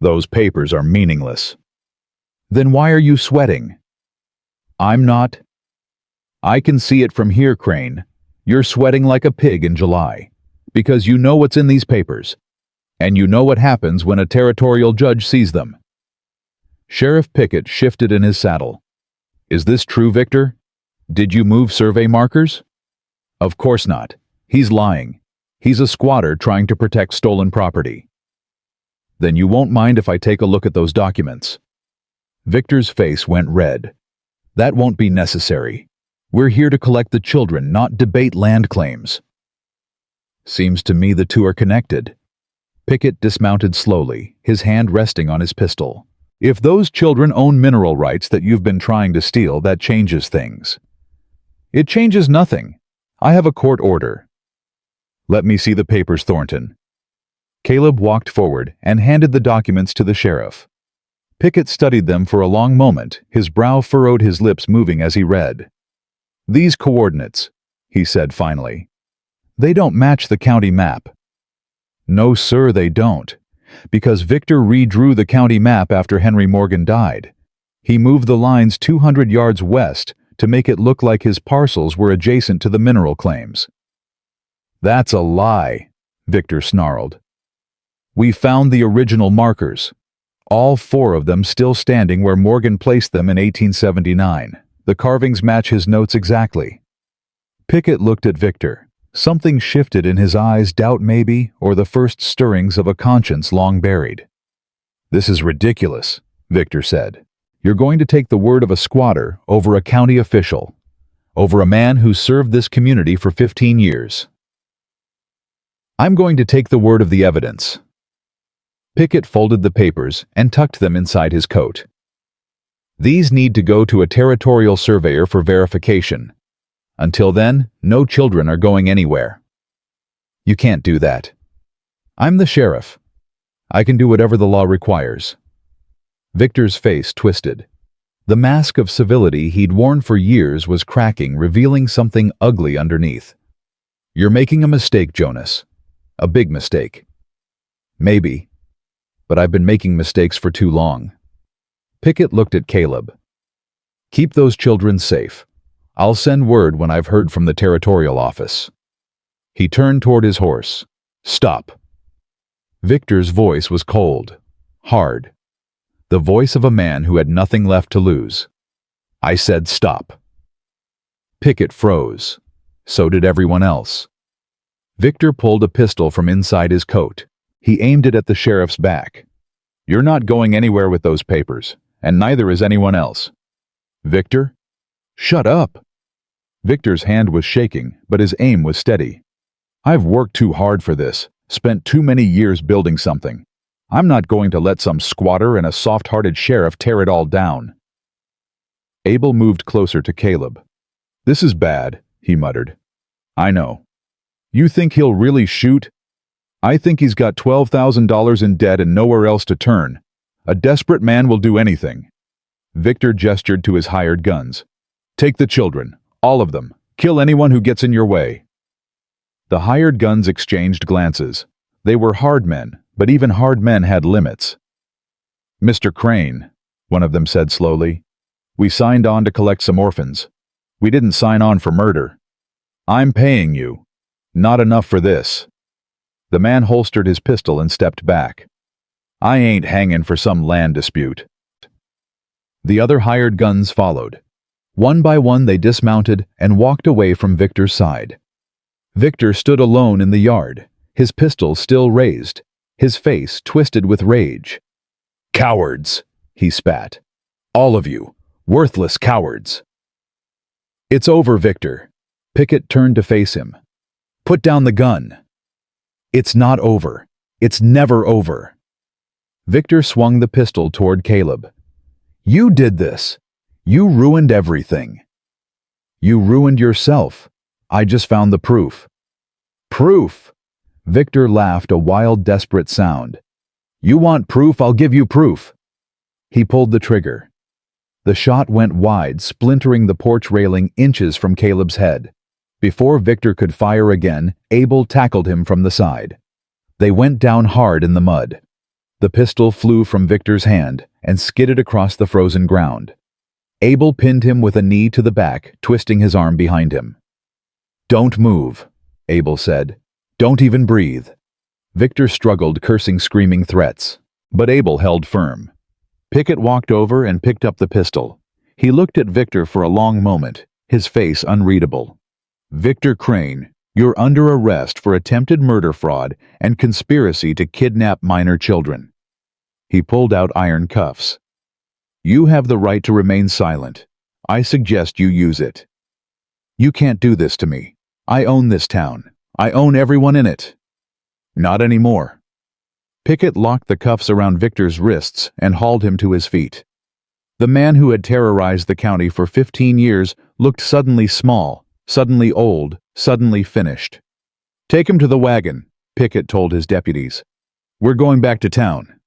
"Those papers are meaningless." "Then why are you sweating?" "I'm not." "I can see it from here, Crane. You're sweating like a pig in July, because you know what's in these papers, and you know what happens when a territorial judge sees them." Sheriff Pickett shifted in his saddle. "Is this true, Victor? Did you move survey markers?" "Of course not. He's lying. He's a squatter trying to protect stolen property." "Then you won't mind if I take a look at those documents?" Victor's face went red. "That won't be necessary. We're here to collect the children, not debate land claims." "Seems to me the 2 are connected." Pickett dismounted slowly, his hand resting on his pistol. "If those children own mineral rights that you've been trying to steal, that changes things." "It changes nothing. I have a court order." "Let me see the papers, Thornton." Caleb walked forward and handed the documents to the sheriff. Pickett studied them for a long moment, his brow furrowed, his lips moving as he read. "These coordinates," he said finally. "They don't match the county map." "No, sir, they don't. Because Victor redrew the county map after Henry Morgan died. He moved the lines 200 yards west to make it look like his parcels were adjacent to the mineral claims." "That's a lie," Victor snarled. "We found the original markers. All 4 of them still standing where Morgan placed them in 1879. The carvings match his notes exactly." Pickett looked at Victor. Something shifted in his eyes, doubt maybe, or the first stirrings of a conscience long buried. "This is ridiculous," Victor said. "You're going to take the word of a squatter over a county official, over a man who served this community for 15 years. I'm going to take the word of the evidence." Pickett folded the papers and tucked them inside his coat. "These need to go to a territorial surveyor for verification. Until then, no children are going anywhere." "You can't do that." "I'm the sheriff. I can do whatever the law requires." Victor's face twisted. The mask of civility he'd worn for years was cracking, revealing something ugly underneath. "You're making a mistake, Jonas. A big mistake." "Maybe. But I've been making mistakes for too long." Pickett looked at Caleb. "Keep those children safe. I'll send word when I've heard from the territorial office." He turned toward his horse. "Stop." Victor's voice was cold, hard. The voice of a man who had nothing left to lose. "I said stop." Pickett froze. So did everyone else. Victor pulled a pistol from inside his coat. He aimed it at the sheriff's back. "You're not going anywhere with those papers, and neither is anyone else." "Victor?" "Shut up." Victor's hand was shaking, but his aim was steady. "I've worked too hard for this, spent too many years building something. I'm not going to let some squatter and a soft-hearted sheriff tear it all down." Abel moved closer to Caleb. "This is bad," he muttered. "I know. You think he'll really shoot? I think he's got $12,000 in debt and nowhere else to turn. A desperate man will do anything." Victor gestured to his hired guns. "Take the children, all of them. Kill anyone who gets in your way." The hired guns exchanged glances. They were hard men, but even hard men had limits. "Mr. Crane," one of them said slowly, "we signed on to collect some orphans. We didn't sign on for murder. I'm paying you. Not enough for this." The man holstered his pistol and stepped back. "I ain't hanging for some land dispute." The other hired guns followed. One by one they dismounted and walked away from Victor's side. Victor stood alone in the yard, his pistol still raised, his face twisted with rage. "Cowards!" he spat. "All of you, worthless cowards!" "It's over, Victor." Pickett turned to face him. "Put down the gun." "It's not over. It's never over." Victor swung the pistol toward Caleb. "You did this. You ruined everything." "You ruined yourself. I just found the proof." "Proof?" Victor laughed, a wild, desperate sound. "You want proof? I'll give you proof." He pulled the trigger. The shot went wide, splintering the porch railing inches from Caleb's head. Before Victor could fire again, Abel tackled him from the side. They went down hard in the mud. The pistol flew from Victor's hand and skidded across the frozen ground. Abel pinned him with a knee to the back, twisting his arm behind him. "Don't move," Abel said. "Don't even breathe." Victor struggled, cursing, screaming threats. But Abel held firm. Pickett walked over and picked up the pistol. He looked at Victor for a long moment, his face unreadable. "Victor Crane, you're under arrest for attempted murder fraud and conspiracy to kidnap minor children." He pulled out iron cuffs. "You have the right to remain silent. I suggest you use it." "You can't do this to me. I own this town. I own everyone in it." "Not anymore." Pickett locked the cuffs around Victor's wrists and hauled him to his feet. The man who had terrorized the county for 15 years looked suddenly small, suddenly old, suddenly finished. "Take him to the wagon," Pickett told his deputies. "We're going back to town."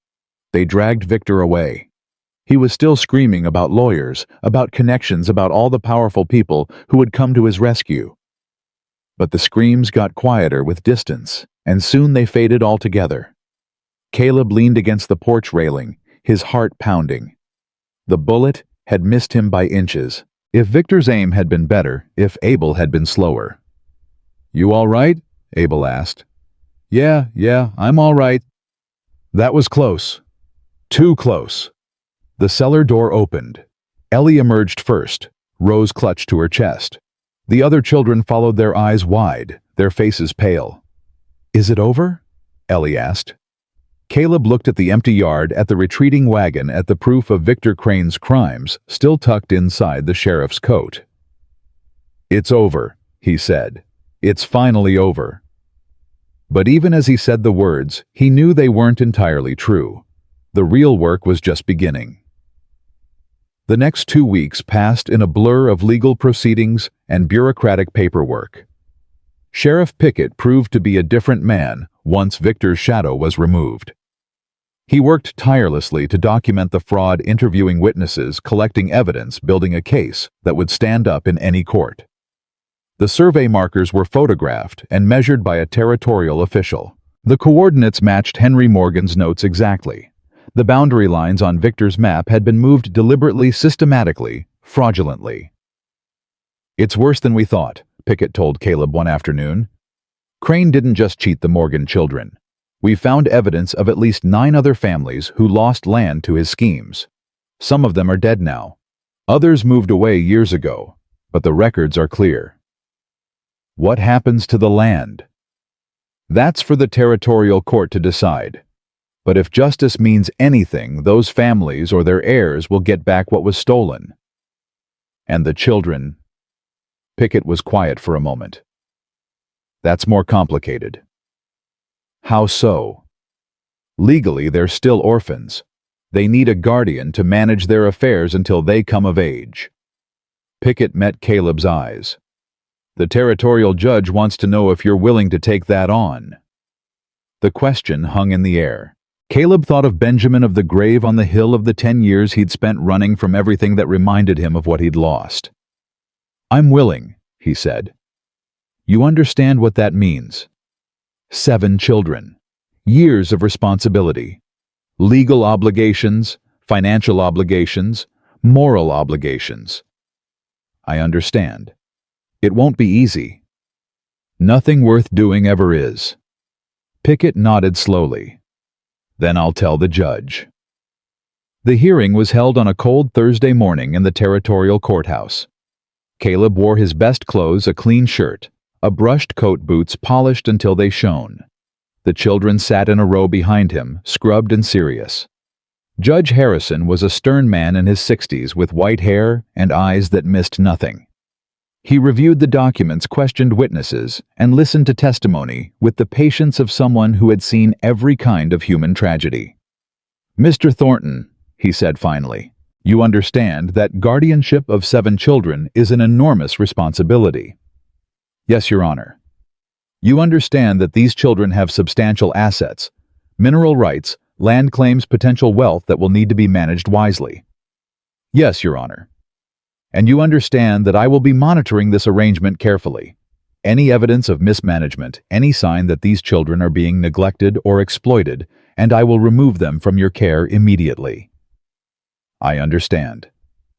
They dragged Victor away. He was still screaming about lawyers, about connections, about all the powerful people who would come to his rescue. But the screams got quieter with distance, and soon they faded altogether. Caleb leaned against the porch railing, his heart pounding. The bullet had missed him by inches. If Victor's aim had been better, if Abel had been slower. "You all right?" Abel asked. Yeah, I'm all right." That was close. Too close. The cellar door opened. Ellie emerged first. Rose clutched to her chest. The other children followed, their eyes wide, their faces pale. "Is it over?" Ellie asked. Caleb looked at the empty yard, at the retreating wagon, at the proof of Victor Crane's crimes still tucked inside the sheriff's coat. "It's over," he said. "It's finally over." But even as he said the words, he knew they weren't entirely true. The real work was just beginning. The next 2 weeks passed in a blur of legal proceedings and bureaucratic paperwork. Sheriff Pickett proved to be a different man once Victor's shadow was removed. He worked tirelessly to document the fraud, interviewing witnesses, collecting evidence, building a case that would stand up in any court. The survey markers were photographed and measured by a territorial official. The coordinates matched Henry Morgan's notes exactly. The boundary lines on Victor's map had been moved deliberately, systematically, fraudulently. "It's worse than we thought," Pickett told Caleb one afternoon. "Crane didn't just cheat the Morgan children. We found evidence of at least 9 other families who lost land to his schemes. Some of them are dead now. Others moved away years ago, but the records are clear." What happens to the land? That's for the territorial court to decide. But if justice means anything, those families or their heirs will get back what was stolen. And the children. Pickett was quiet for a moment. That's more complicated. How so? Legally, they're still orphans. They need a guardian to manage their affairs until they come of age. Pickett met Caleb's eyes. "The territorial judge wants to know if you're willing to take that on." The question hung in the air. Caleb thought of Benjamin of the grave on the hill, of the 10 years he'd spent running from everything that reminded him of what he'd lost. "I'm willing," he said. "You understand what that means? 7 children, years of responsibility, legal obligations, financial obligations, moral obligations." "I understand. It won't be easy." "Nothing worth doing ever is." Pickett nodded slowly. "Then I'll tell the judge." The hearing was held on a cold Thursday morning in the territorial courthouse. Caleb wore his best clothes, a clean shirt, a brushed coat, boots polished until they shone. The children sat in a row behind him, scrubbed and serious. Judge Harrison was a stern man in his 60s with white hair and eyes that missed nothing. He reviewed the documents, questioned witnesses, and listened to testimony with the patience of someone who had seen every kind of human tragedy. "Mr. Thornton," he said finally, "you understand that guardianship of 7 children is an enormous responsibility." "Yes, Your Honor." "You understand that these children have substantial assets, mineral rights, land claims, potential wealth that will need to be managed wisely." "Yes, Your Honor." "And you understand that I will be monitoring this arrangement carefully. Any evidence of mismanagement, any sign that these children are being neglected or exploited, and I will remove them from your care immediately." "I understand."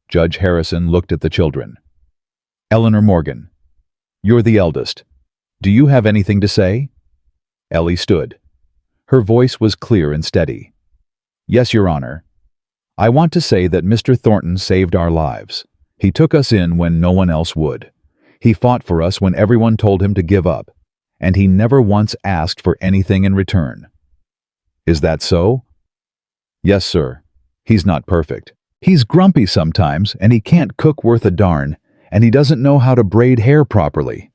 Judge Harrison looked at the children. "Eleanor Morgan, you're the eldest. Do you have anything to say?" Ellie stood. Her voice was clear and steady. "Yes, Your Honor. I want to say that Mr. Thornton saved our lives. He took us in when no one else would. He fought for us when everyone told him to give up, and he never once asked for anything in return." "Is that so?" "Yes, sir. He's not perfect. He's grumpy sometimes, and he can't cook worth a darn, and he doesn't know how to braid hair properly."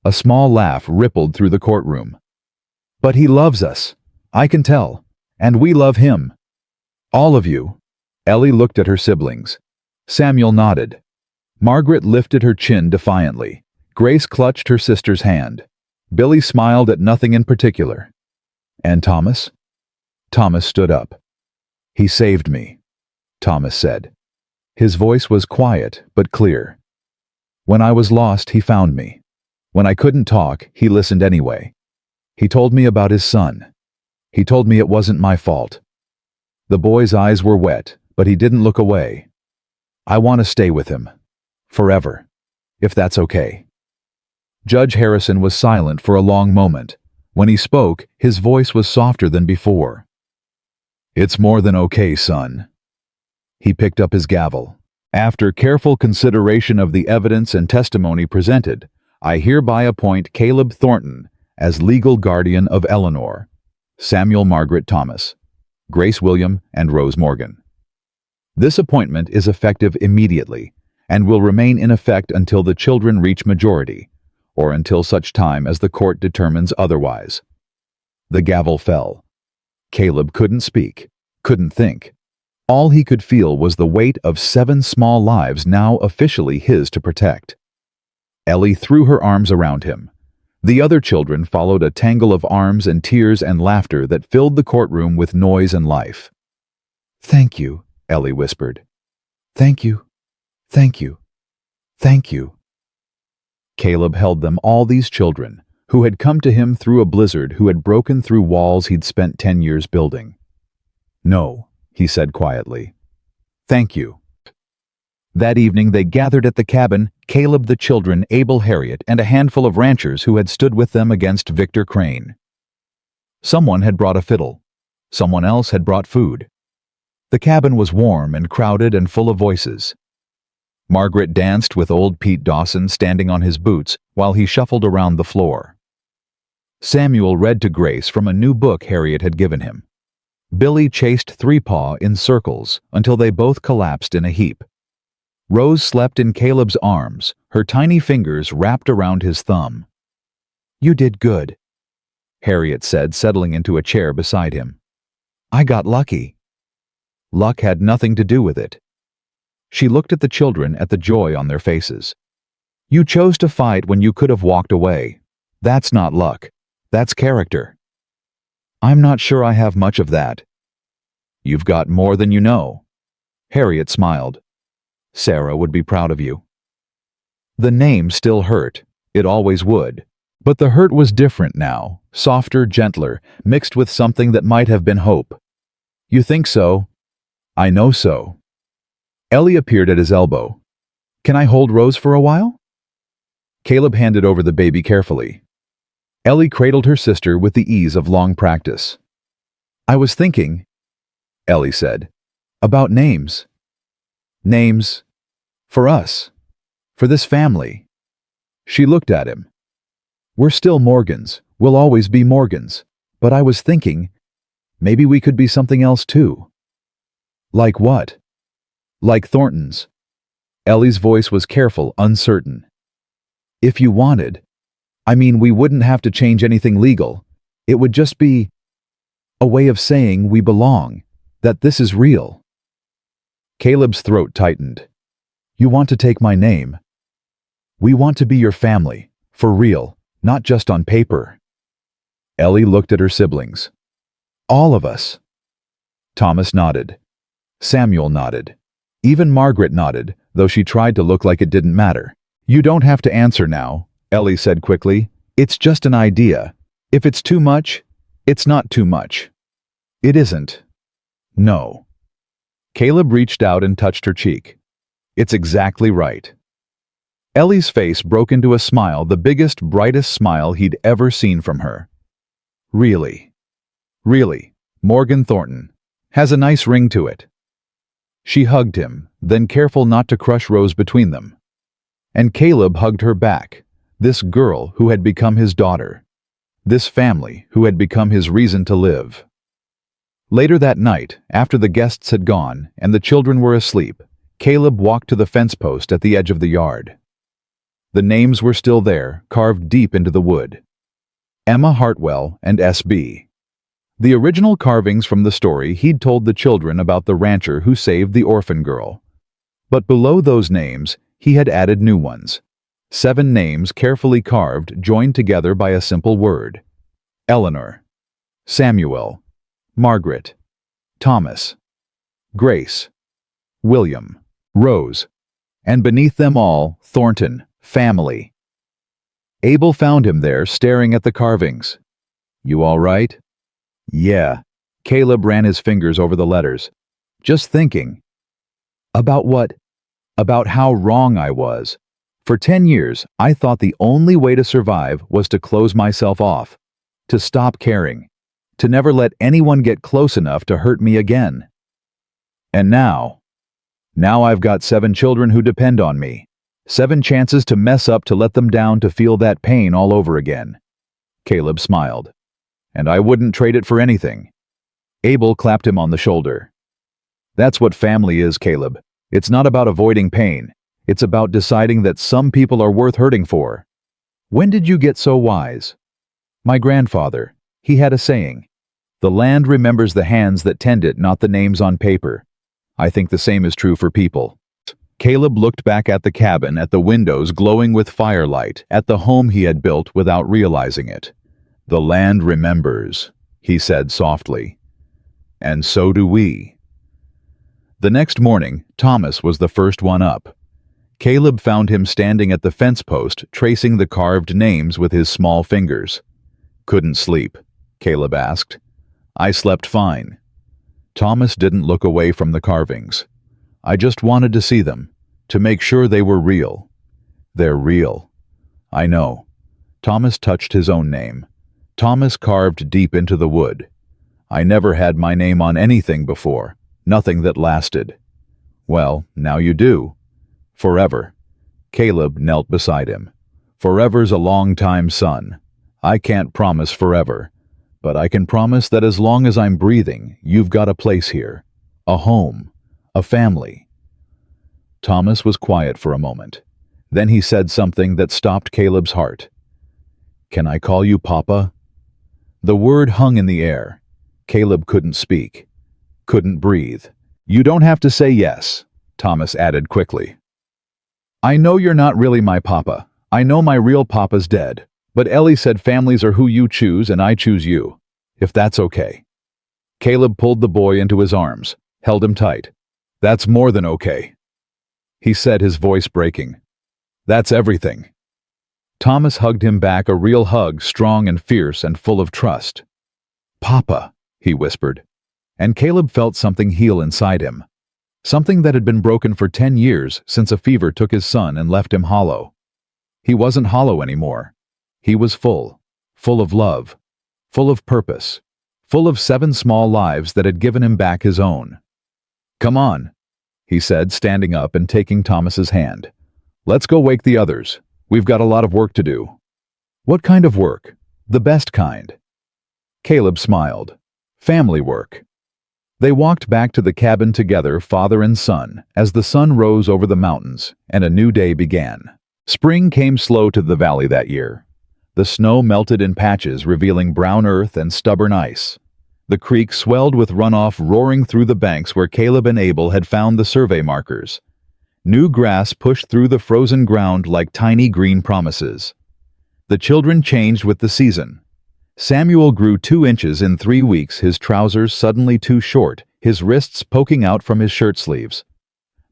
A small laugh rippled through the courtroom. "But he loves us. I can tell. And we love him. All of you." Ellie looked at her siblings. Samuel nodded. Margaret lifted her chin defiantly. Grace clutched her sister's hand. Billy smiled at nothing in particular. "And Thomas?" Thomas stood up. "He saved me." Thomas said. His voice was quiet but clear. When I was lost, he found me. When I couldn't talk, he listened anyway. He told me about his son. He told me it wasn't my fault. The boy's eyes were wet, but he didn't look away. I want to stay with him. Forever. If that's okay. Judge Harrison was silent for a long moment. When he spoke, his voice was softer than before. It's more than okay, son. He picked up his gavel. After careful consideration of the evidence and testimony presented, I hereby appoint Caleb Thornton as legal guardian of Eleanor, Samuel Margaret Thomas, Grace William, and Rose Morgan. This appointment is effective immediately and will remain in effect until the children reach majority, or until such time as the court determines otherwise. The gavel fell. Caleb couldn't speak, couldn't think. All he could feel was the weight of 7 small lives now officially his to protect. Ellie threw her arms around him. The other children followed a tangle of arms and tears and laughter that filled the courtroom with noise and life. "Thank you," Ellie whispered. "Thank you. Thank you. Thank you." Caleb held them, all these children, who had come to him through a blizzard, who had broken through walls he'd spent 10 years building. "No," he said quietly. "Thank you." That evening they gathered at the cabin, Caleb, the children, Abel, Harriet, and a handful of ranchers who had stood with them against Victor Crane. Someone had brought a fiddle. Someone else had brought food. The cabin was warm and crowded and full of voices. Margaret danced with old Pete Dawson standing on his boots while he shuffled around the floor. Samuel read to Grace from a new book Harriet had given him. Billy chased Three Paw in circles until they both collapsed in a heap. Rose slept in Caleb's arms, her tiny fingers wrapped around his thumb. "You did good," Harriet said, settling into a chair beside him. "I got lucky." Luck had nothing to do with it. She looked at the children, at the joy on their faces. "You chose to fight when you could have walked away. That's not luck. That's character." "I'm not sure I have much of that." "You've got more than you know." Harriet smiled. "Sarah would be proud of you." The name still hurt. It always would. But the hurt was different now, softer, gentler, mixed with something that might have been hope. "You think so?" "I know so." Ellie appeared at his elbow. "Can I hold Rose for a while?" Caleb handed over the baby carefully. Ellie cradled her sister with the ease of long practice. "I was thinking," Ellie said, "about names. Names for us, for this family." She looked at him. "We're still Morgans. We'll always be Morgans. But I was thinking, maybe we could be something else too." "Like what?" "Like Thorntons." Ellie's voice was careful, uncertain. "If you wanted. I mean, we wouldn't have to change anything legal. It would just be a way of saying we belong, that this is real." Caleb's throat tightened. "You want to take my name?" "We want to be your family, for real, not just on paper." Ellie looked at her siblings. "All of us." Thomas nodded. Samuel nodded. Even Margaret nodded, though she tried to look like it didn't matter. "You don't have to answer now," Ellie said quickly. "It's just an idea. If it's too much, it's not too much." "It isn't." "No." Caleb reached out and touched her cheek. "It's exactly right." Ellie's face broke into a smile, the biggest, brightest smile he'd ever seen from her. "Really? Really, Morgan Thornton. Has a nice ring to it." She hugged him, then careful not to crush Rose between them. And Caleb hugged her back, this girl who had become his daughter, this family who had become his reason to live. Later that night, after the guests had gone and the children were asleep, Caleb walked to the fence post at the edge of the yard. The names were still there, carved deep into the wood. Emma Hartwell and S.B. The original carvings from the story he'd told the children about the rancher who saved the orphan girl. But below those names, he had added new ones. 7 names carefully carved, joined together by a simple word. Eleanor, Samuel, Margaret, Thomas, Grace, William, Rose, and beneath them all, Thornton, family. Abel found him there, staring at the carvings. "You all right?" "Yeah." Caleb ran his fingers over the letters. "Just thinking." "About what?" "About how wrong I was. For 10 years, I thought the only way to survive was to close myself off, to stop caring, to never let anyone get close enough to hurt me again. And now I've got 7 children who depend on me. 7 chances to mess up to let them down to feel that pain all over again." Caleb smiled. "And I wouldn't trade it for anything." Abel clapped him on the shoulder. "That's what family is, Caleb. It's not about avoiding pain. It's about deciding that some people are worth hurting for." "When did you get so wise?" "My grandfather. He had a saying. The land remembers the hands that tend it, not the names on paper. I think the same is true for people." Caleb looked back at the cabin, at the windows glowing with firelight, at the home he had built without realizing it. "The land remembers," he said softly. "And so do we." The next morning, Thomas was the first one up. Caleb found him standing at the fence post, tracing the carved names with his small fingers. "Couldn't sleep?" Caleb asked. "I slept fine." Thomas didn't look away from the carvings. "I just wanted to see them, to make sure they were real." "They're real." "I know." Thomas touched his own name. Thomas carved deep into the wood. "I never had my name on anything before, nothing that lasted." "Well, now you do. Forever." Caleb knelt beside him. "Forever's a long time, son. I can't promise forever, but I can promise that as long as I'm breathing, you've got a place here, a home, a family." Thomas was quiet for a moment. Then he said something that stopped Caleb's heart. "Can I call you Papa?" The word hung in the air. Caleb couldn't speak, couldn't breathe. "You don't have to say yes," Thomas added quickly. "I know you're not really my papa. I know my real papa's dead. But Ellie said families are who you choose and I choose you. If that's okay." Caleb pulled the boy into his arms, held him tight. "That's more than okay," he said, his voice breaking. "That's everything." Thomas hugged him back, a real hug, strong and fierce and full of trust. "Papa," he whispered. And Caleb felt something heal inside him. Something that had been broken for 10 years since a fever took his son and left him hollow. He wasn't hollow anymore. He was full of love, full of purpose, full of 7 small lives that had given him back his own. "Come on," he said, standing up and taking Thomas's hand. "Let's go wake the others. We've got a lot of work to do." "What kind of work?" "The best kind." Caleb smiled. "Family work." They walked back to the cabin together, father and son, as the sun rose over the mountains and a new day began. Spring came slow to the valley that year. The snow melted in patches, revealing brown earth and stubborn ice. The creek swelled with runoff roaring through the banks where Caleb and Abel had found the survey markers. New grass pushed through the frozen ground like tiny green promises. The children changed with the season. Samuel grew 2 inches in 3 weeks, his trousers suddenly too short, his wrists poking out from his shirt sleeves.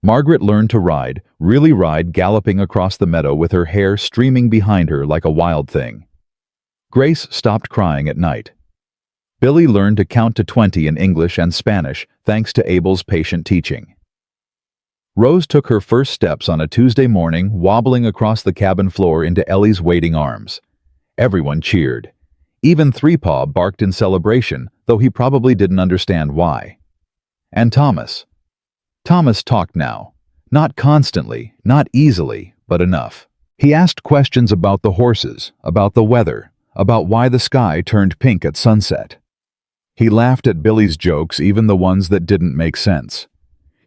Margaret learned to ride, really ride, galloping across the meadow with her hair streaming behind her like a wild thing. Grace stopped crying at night. Billy learned to count to 20 in English and Spanish, thanks to Abel's patient teaching. Rose took her first steps on a Tuesday morning, wobbling across the cabin floor into Ellie's waiting arms. Everyone cheered. Even Three-Paw barked in celebration, though he probably didn't understand why. And Thomas. Thomas talked now. Not constantly, not easily, but enough. He asked questions about the horses, about the weather, about why the sky turned pink at sunset. He laughed at Billy's jokes, even the ones that didn't make sense.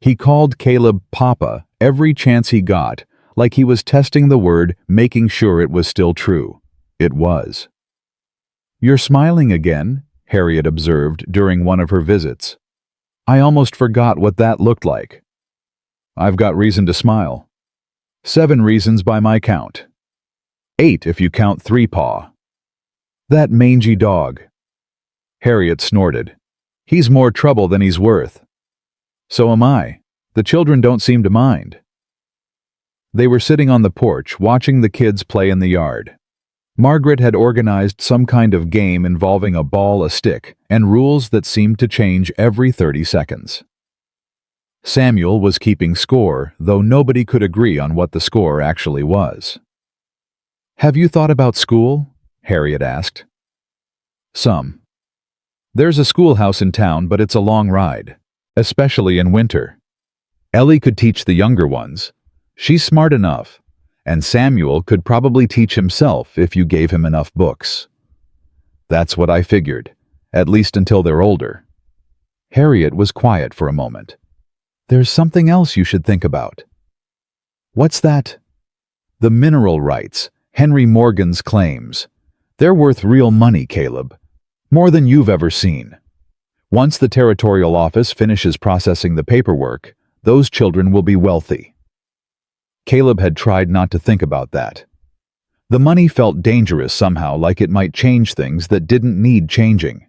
He called Caleb Papa every chance he got, like he was testing the word, making sure it was still true. It was. "You're smiling again," Harriet observed during one of her visits. "I almost forgot what that looked like." "I've got reason to smile. 7 reasons by my count. 8 if you count Three-Paw." "That mangy dog." Harriet snorted. "He's more trouble than he's worth." "So am I. The children don't seem to mind. They were sitting on the porch, watching the kids play in the yard. Margaret had organized some kind of game involving a ball, a stick, and rules that seemed to change every 30 seconds. Samuel was keeping score, though nobody could agree on what the score actually was. "Have you thought about school?" Harriet asked. "Some. There's a schoolhouse in town, but it's a long ride, especially in winter. Ellie could teach the younger ones. She's smart enough. And Samuel could probably teach himself if you gave him enough books." "That's what I figured, at least until they're older." Harriet was quiet for a moment. "There's something else you should think about." "What's that?" "The mineral rights, Henry Morgan's claims. They're worth real money, Caleb. More than you've ever seen. Once the territorial office finishes processing the paperwork, those children will be wealthy." Caleb had tried not to think about that. The money felt dangerous somehow, like it might change things that didn't need changing.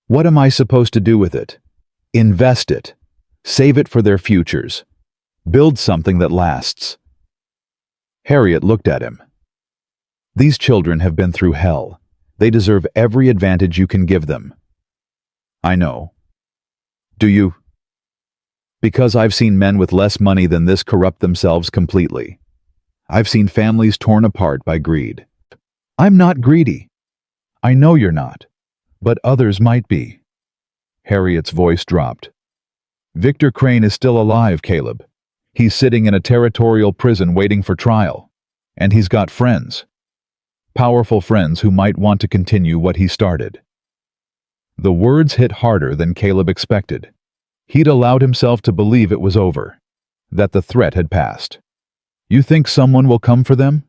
"What am I supposed to do with it?" "Invest it. Save it for their futures. Build something that lasts." Harriet looked at him. "These children have been through hell. They deserve every advantage you can give them." "I know." "Do you?" "Because I've seen men with less money than this corrupt themselves completely. I've seen families torn apart by greed." "I'm not greedy." "I know you're not, but others might be." Harriet's voice dropped. "Victor Crane is still alive, Caleb. He's sitting in a territorial prison waiting for trial. And he's got friends. Powerful friends who might want to continue what he started." The words hit harder than Caleb expected. He'd allowed himself to believe it was over, that the threat had passed. "You think someone will come for them?"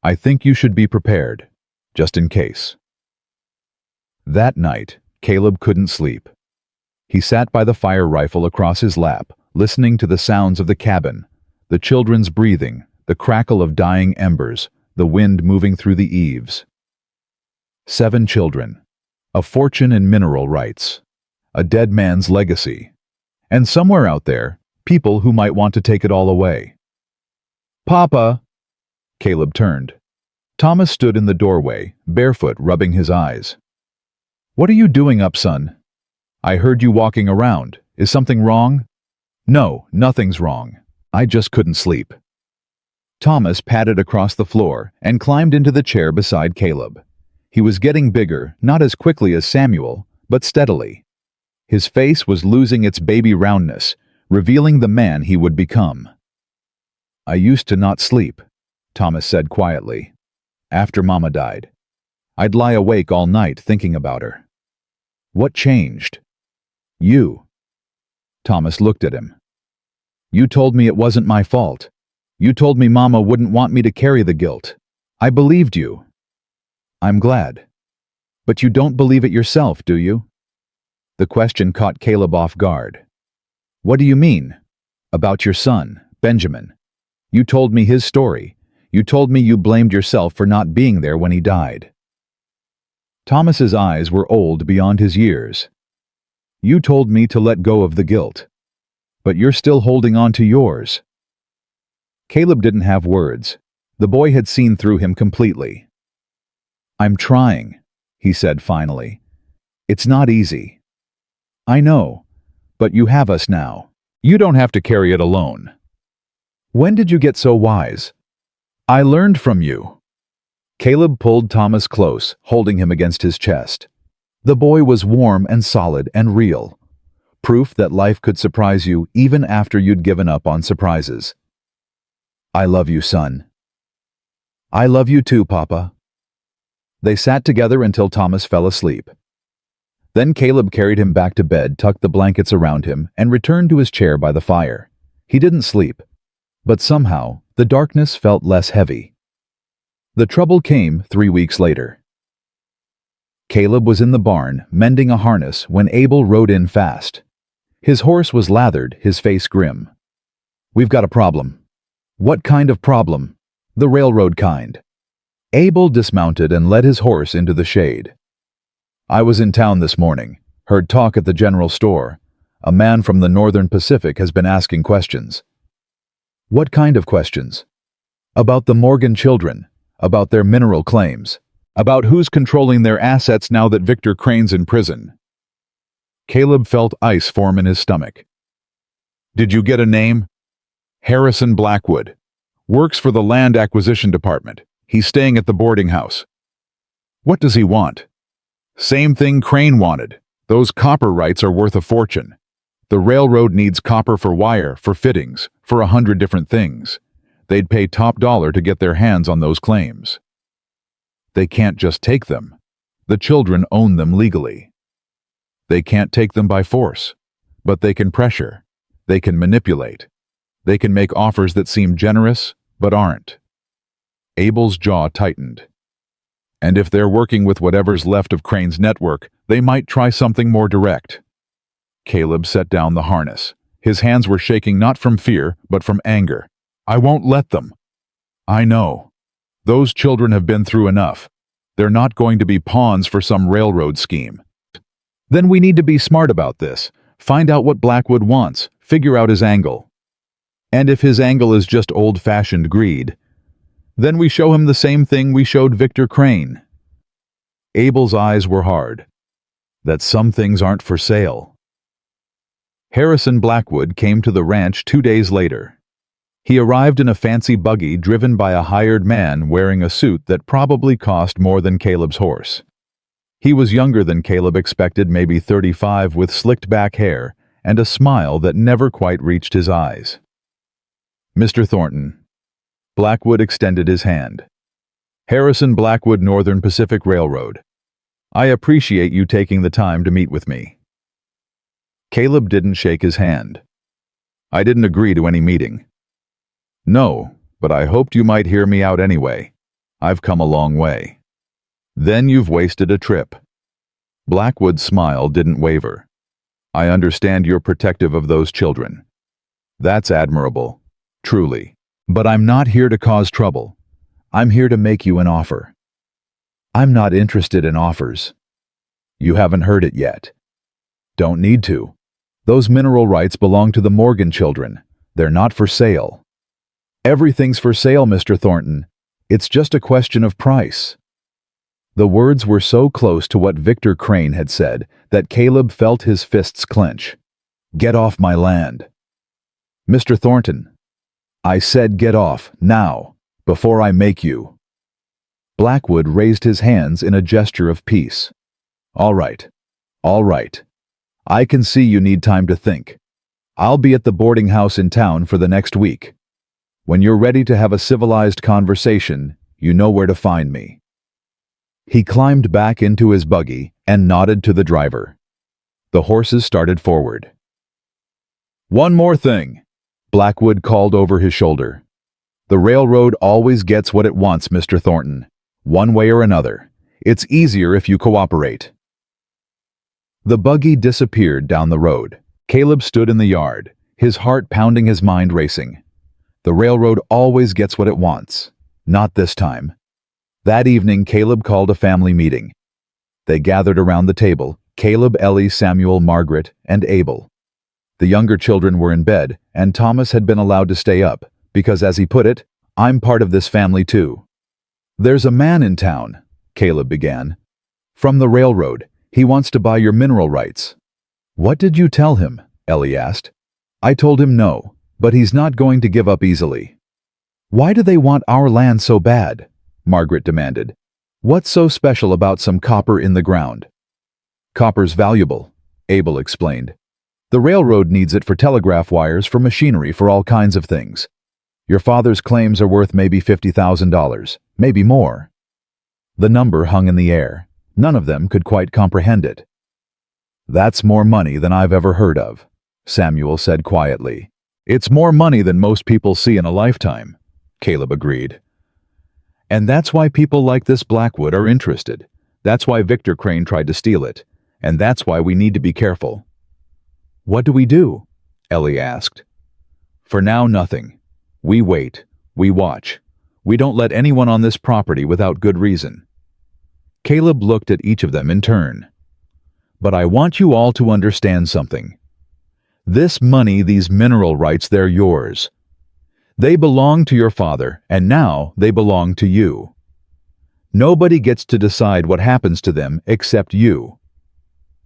"I think you should be prepared, just in case." That night, Caleb couldn't sleep. He sat by the fire rifle across his lap, listening to the sounds of the cabin, the children's breathing, the crackle of dying embers, the wind moving through the eaves. 7 children, a fortune in mineral rights, a dead man's legacy, and somewhere out there, people who might want to take it all away. "Papa!" Caleb turned. Thomas stood in the doorway, barefoot, rubbing his eyes. "What are you doing up, son?" "I heard you walking around. Is something wrong?" "No, nothing's wrong. I just couldn't sleep." Thomas padded across the floor and climbed into the chair beside Caleb. He was getting bigger, not as quickly as Samuel, but steadily. His face was losing its baby roundness, revealing the man he would become. "I used to not sleep," Thomas said quietly. "After Mama died. I'd lie awake all night thinking about her." "What changed?" "You." Thomas looked at him. "You told me it wasn't my fault. You told me Mama wouldn't want me to carry the guilt. I believed you." "I'm glad. But you don't believe it yourself, do you?" The question caught Caleb off guard. "What do you mean?" "About your son, Benjamin. You told me his story. You told me you blamed yourself for not being there when he died." Thomas's eyes were old beyond his years. "You told me to let go of the guilt. But you're still holding on to yours." Caleb didn't have words. The boy had seen through him completely. "I'm trying," he said finally. "It's not easy." "I know, but you have us now. You don't have to carry it alone." "When did you get so wise?" "I learned from you." Caleb pulled Thomas close, holding him against his chest. The boy was warm and solid and real. Proof that life could surprise you even after you'd given up on surprises. "I love you, son." "I love you too, Papa." They sat together until Thomas fell asleep. Then Caleb carried him back to bed, tucked the blankets around him, and returned to his chair by the fire. He didn't sleep, but somehow the darkness felt less heavy. The trouble came 3 weeks later. Caleb was in the barn, mending a harness, when Abel rode in fast. His horse was lathered, his face grim. "We've got a problem." "What kind of problem?" "The railroad kind." Abel dismounted and led his horse into the shade. "I was in town this morning, heard talk at the general store. A man from the Northern Pacific has been asking questions. What kind of questions? About the Morgan children, about their mineral claims, about who's controlling their assets now that Victor Crane's in prison. Caleb felt ice form in his stomach. Did you get a name? Harrison Blackwood. Works for the Land Acquisition Department. He's staying at the boarding house. What does he want? Same thing Crane wanted. Those copper rights are worth a fortune. The railroad needs copper for wire, for fittings, for 100 different things. They'd pay top dollar to get their hands on those claims. They can't just take them. The children own them legally. They can't take them by force, but they can pressure. They can manipulate. They can make offers that seem generous, but aren't. Abel's jaw tightened. And if they're working with whatever's left of Crane's network, they might try something more direct. Caleb set down the harness. His hands were shaking not from fear, but from anger. I won't let them. I know. Those children have been through enough. They're not going to be pawns for some railroad scheme. Then we need to be smart about this. Find out what Blackwood wants. Figure out his angle. And if his angle is just old-fashioned greed, then we show him the same thing we showed Victor Crane. Abel's eyes were hard. That some things aren't for sale. Harrison Blackwood came to the ranch 2 days later. He arrived in a fancy buggy driven by a hired man wearing a suit that probably cost more than Caleb's horse. He was younger than Caleb expected, maybe 35, with slicked back hair and a smile that never quite reached his eyes. Mr. Thornton. Blackwood extended his hand. Harrison Blackwood, Northern Pacific Railroad. I appreciate you taking the time to meet with me. Caleb didn't shake his hand. I didn't agree to any meeting. No, but I hoped you might hear me out anyway. I've come a long way. Then you've wasted a trip. Blackwood's smile didn't waver. I understand you're protective of those children. That's admirable, truly. But I'm not here to cause trouble. I'm here to make you an offer. I'm not interested in offers. You haven't heard it yet. Don't need to. Those mineral rights belong to the Morgan children. They're not for sale. Everything's for sale, Mr. Thornton. It's just a question of price. The words were so close to what Victor Crane had said that Caleb felt his fists clench. Get off my land. Mr. Thornton, I said get off, now, before I make you. Blackwood raised his hands in a gesture of peace. All right. All right. I can see you need time to think. I'll be at the boarding house in town for the next week. When you're ready to have a civilized conversation, you know where to find me. He climbed back into his buggy and nodded to the driver. The horses started forward. One more thing, Blackwood called over his shoulder. The railroad always gets what it wants, Mr. Thornton, one way or another. It's easier if you cooperate. The buggy disappeared down the road. Caleb stood in the yard, his heart pounding, his mind racing. The railroad always gets what it wants. Not this time. That evening, Caleb called a family meeting. They gathered around the table, Caleb, Ellie, Samuel, Margaret, and Abel. The younger children were in bed, and Thomas had been allowed to stay up, because, as he put it, I'm part of this family too. There's a man in town, Caleb began. From the railroad. He wants to buy your mineral rights. What did you tell him? Ellie asked. I told him no, but he's not going to give up easily. Why do they want our land so bad? Margaret demanded. What's so special about some copper in the ground? Copper's valuable, Abel explained. The railroad needs it for telegraph wires, for machinery, for all kinds of things. Your father's claims are worth maybe $50,000, maybe more. The number hung in the air. None of them could quite comprehend it. That's more money than I've ever heard of, Samuel said quietly. It's more money than most people see in a lifetime, Caleb agreed. And that's why people like this Blackwood are interested. That's why Victor Crane tried to steal it. And that's why we need to be careful. What do we do? Ellie asked. For now, nothing. We wait. We watch. We don't let anyone on this property without good reason. Caleb looked at each of them in turn. But I want you all to understand something. This money, these mineral rights, they're yours. They belong to your father, and now they belong to you. Nobody gets to decide what happens to them except you."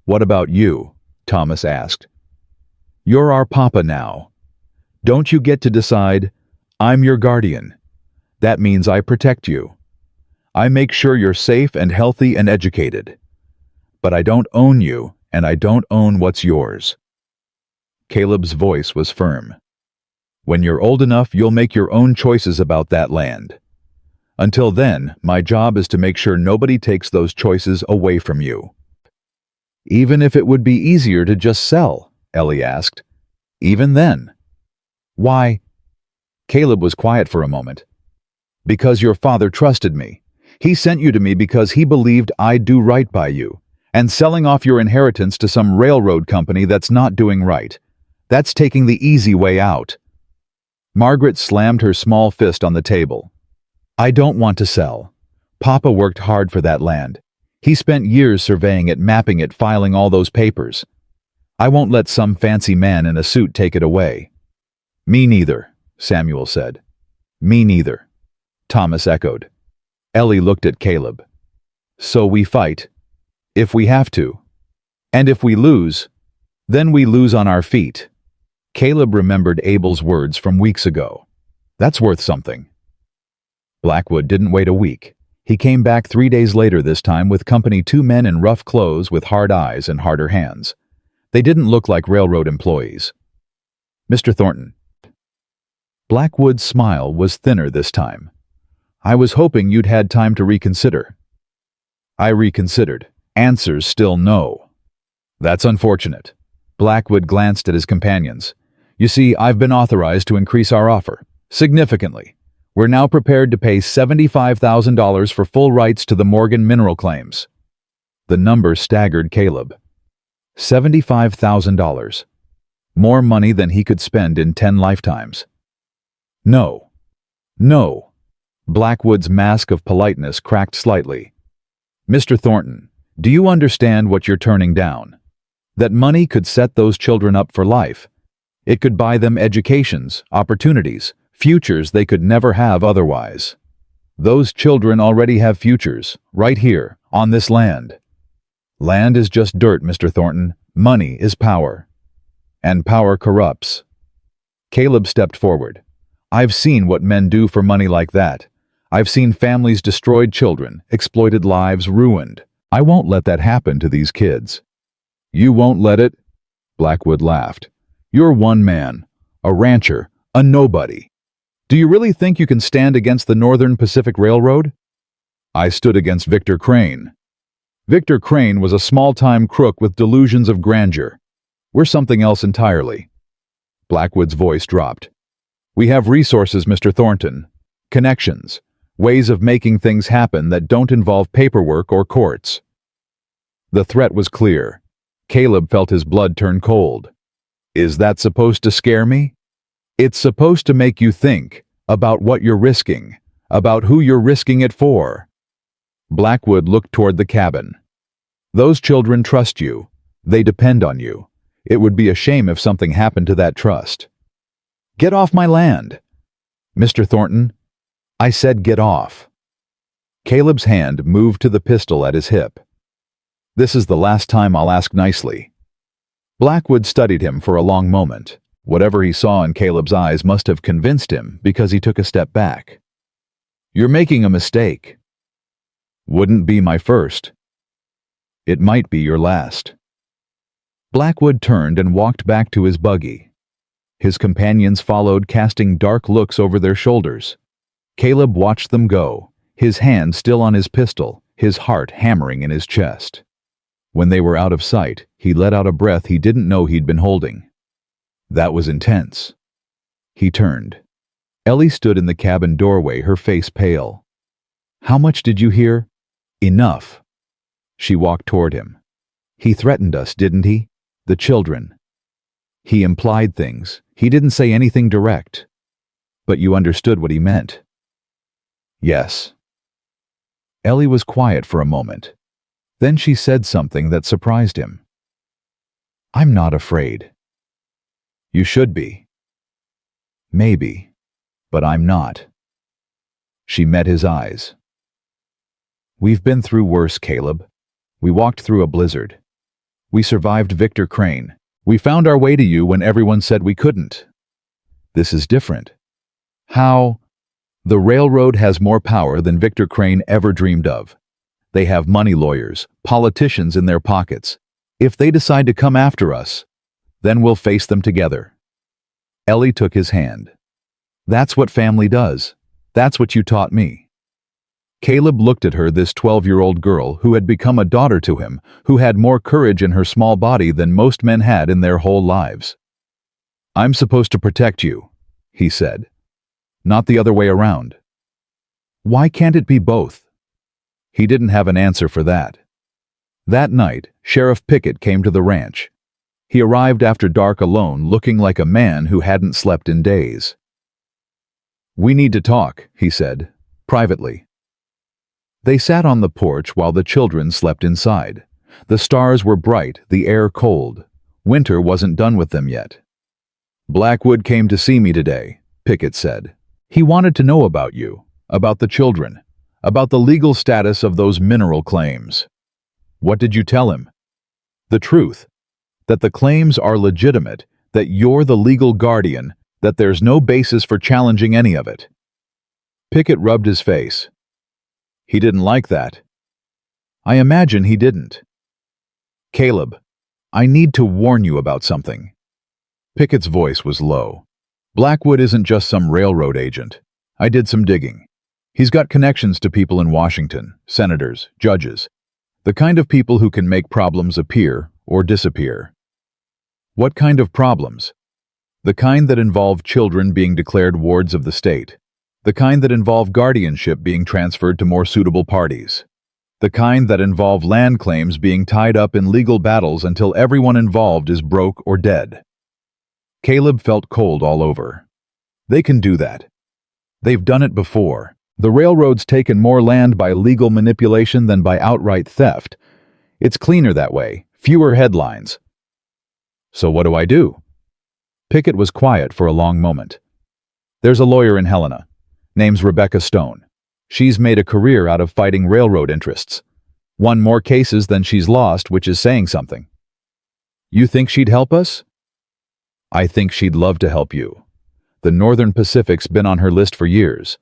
"What about you?" Thomas asked. "You're our papa now. Don't you get to decide? I'm your guardian. That means I protect you. I make sure you're safe and healthy and educated. But I don't own you, and I don't own what's yours." Caleb's voice was firm. "When you're old enough, you'll make your own choices about that land. Until then, my job is to make sure nobody takes those choices away from you." "Even if it would be easier to just sell?" Ellie asked. "Even then?" "Why?" Caleb was quiet for a moment. "Because your father trusted me. He sent you to me because he believed I'd do right by you. And selling off your inheritance to some railroad company that's not doing right. That's taking the easy way out." Margaret slammed her small fist on the table. "I don't want to sell. Papa worked hard for that land. He spent years surveying it, mapping it, filing all those papers. I won't let some fancy man in a suit take it away." "Me neither," Samuel said. "Me neither," Thomas echoed. Ellie looked at Caleb. "So we fight. If we have to. And if we lose, then we lose on our feet." Caleb remembered Abel's words from weeks ago. That's worth something. Blackwood didn't wait a week. He came back 3 days later, this time with company, 2 men in rough clothes with hard eyes and harder hands. They didn't look like railroad employees. "Mr. Thornton." Blackwood's smile was thinner this time. "I was hoping you'd had time to reconsider." "I reconsidered. Answer's still no." "That's unfortunate." Blackwood glanced at his companions. "You see, I've been authorized to increase our offer. Significantly. We're now prepared to pay $75,000 for full rights to the Morgan mineral claims." The number staggered Caleb. $75,000. More money than he could spend in 10 lifetimes. "No. No." Blackwood's mask of politeness cracked slightly. "Mr. Thornton, do you understand what you're turning down? That money could set those children up for life. It could buy them educations, opportunities, futures they could never have otherwise. Those children already have futures, right here, on this land. Land is just dirt, Mr. Thornton. Money is power. And power corrupts." Caleb stepped forward. "I've seen what men do for money like that. I've seen families destroyed, children, exploited, lives ruined. I won't let that happen to these kids." "You won't let it?" Blackwood laughed. "You're one man, a rancher, a nobody. Do you really think you can stand against the Northern Pacific Railroad?" "I stood against Victor Crane." "Victor Crane was a small-time crook with delusions of grandeur. We're something else entirely." Blackwood's voice dropped. "We have resources, Mr. Thornton. Connections. Ways of making things happen that don't involve paperwork or courts." The threat was clear. Caleb felt his blood turn cold. "Is that supposed to scare me?" "It's supposed to make you think about what you're risking, about who you're risking it for." Blackwood looked toward the cabin. "Those children trust you. They depend on you. It would be a shame if something happened to that trust." "Get off my land." "Mr. Thornton, I said get off." Caleb's hand moved to the pistol at his hip. "This is the last time I'll ask nicely." Blackwood studied him for a long moment. Whatever he saw in Caleb's eyes must have convinced him, because he took a step back. "You're making a mistake." "Wouldn't be my first." "It might be your last." Blackwood turned and walked back to his buggy. His companions followed, casting dark looks over their shoulders. Caleb watched them go, his hand still on his pistol, his heart hammering in his chest. When they were out of sight, he let out a breath he didn't know he'd been holding. That was intense. He turned. Ellie stood in the cabin doorway, her face pale. "How much did you hear?" "Enough." She walked toward him. "He threatened us, didn't he? The children." "He implied things. He didn't say anything direct. But you understood what he meant." "Yes." Ellie was quiet for a moment. Then she said something that surprised him. "I'm not afraid." You should be. Maybe, but I'm not. She met his eyes. We've been through worse, Caleb. We walked through a blizzard. We survived Victor Crane. We found our way to you when everyone said we couldn't. This is different. How? The railroad has more power than Victor Crane ever dreamed of. They have money lawyers, politicians in their pockets. If they decide to come after us, then we'll face them together. Ellie took his hand. That's what family does. That's what you taught me. Caleb looked at her, this 12-year-old girl who had become a daughter to him, who had more courage in her small body than most men had in their whole lives. I'm supposed to protect you, he said. Not the other way around. Why can't it be both? He didn't have an answer for that. That night, Sheriff Pickett came to the ranch. He arrived after dark alone, looking like a man who hadn't slept in days. We need to talk, he said, privately. They sat on the porch while the children slept inside. The stars were bright, the air cold. Winter wasn't done with them yet. Blackwood came to see me today, Pickett said. He wanted to know about you, about the children, about the legal status of those mineral claims. What did you tell him? The truth, that the claims are legitimate, that you're the legal guardian, that there's no basis for challenging any of it. Pickett rubbed his face. He didn't like that. I imagine he didn't. Caleb, I need to warn you about something. Pickett's voice was low. Blackwood isn't just some railroad agent. I did some digging. He's got connections to people in Washington, senators, judges, the kind of people who can make problems appear or disappear. What kind of problems? The kind that involve children being declared wards of the state. The kind that involve guardianship being transferred to more suitable parties. The kind that involve land claims being tied up in legal battles until everyone involved is broke or dead. Caleb felt cold all over. They can do that. They've done it before. The railroad's taken more land by legal manipulation than by outright theft. It's cleaner that way, fewer headlines. So what do I do? Pickett was quiet for a long moment. There's a lawyer in Helena. Name's Rebecca Stone. She's made a career out of fighting railroad interests. Won more cases than she's lost, which is saying something. You think she'd help us? I think she'd love to help you. The Northern Pacific's been on her list for years.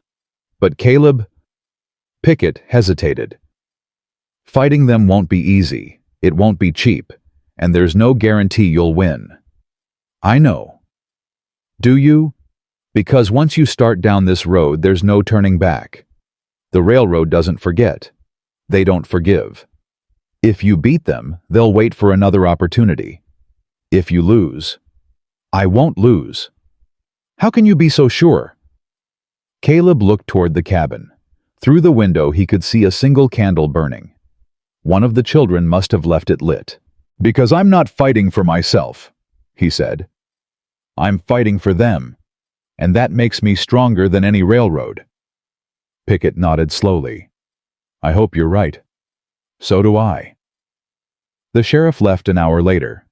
But Caleb... Pickett hesitated. Fighting them won't be easy. It won't be cheap. And there's no guarantee you'll win. I know. Do you? Because once you start down this road, there's no turning back. The railroad doesn't forget. They don't forgive. If you beat them, they'll wait for another opportunity. If you lose... I won't lose. How can you be so sure? Caleb looked toward the cabin. Through the window he could see a single candle burning. One of the children must have left it lit. Because I'm not fighting for myself, he said. I'm fighting for them, and that makes me stronger than any railroad. Pickett nodded slowly. I hope you're right. So do I. The sheriff left an hour later.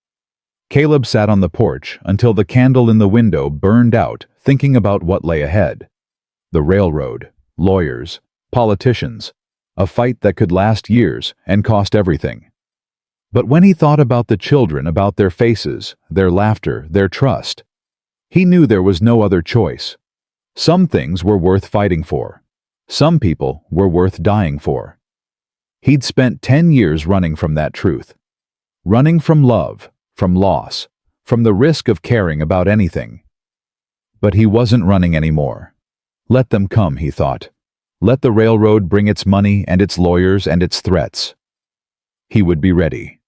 Caleb sat on the porch until the candle in the window burned out, thinking about what lay ahead. The railroad, lawyers, politicians, a fight that could last years and cost everything. But when he thought about the children, about their faces, their laughter, their trust, he knew there was no other choice. Some things were worth fighting for. Some people were worth dying for. He'd spent 10 years running from that truth. Running from love, from loss, from the risk of caring about anything. But he wasn't running anymore. Let them come, he thought. Let the railroad bring its money and its lawyers and its threats. He would be ready.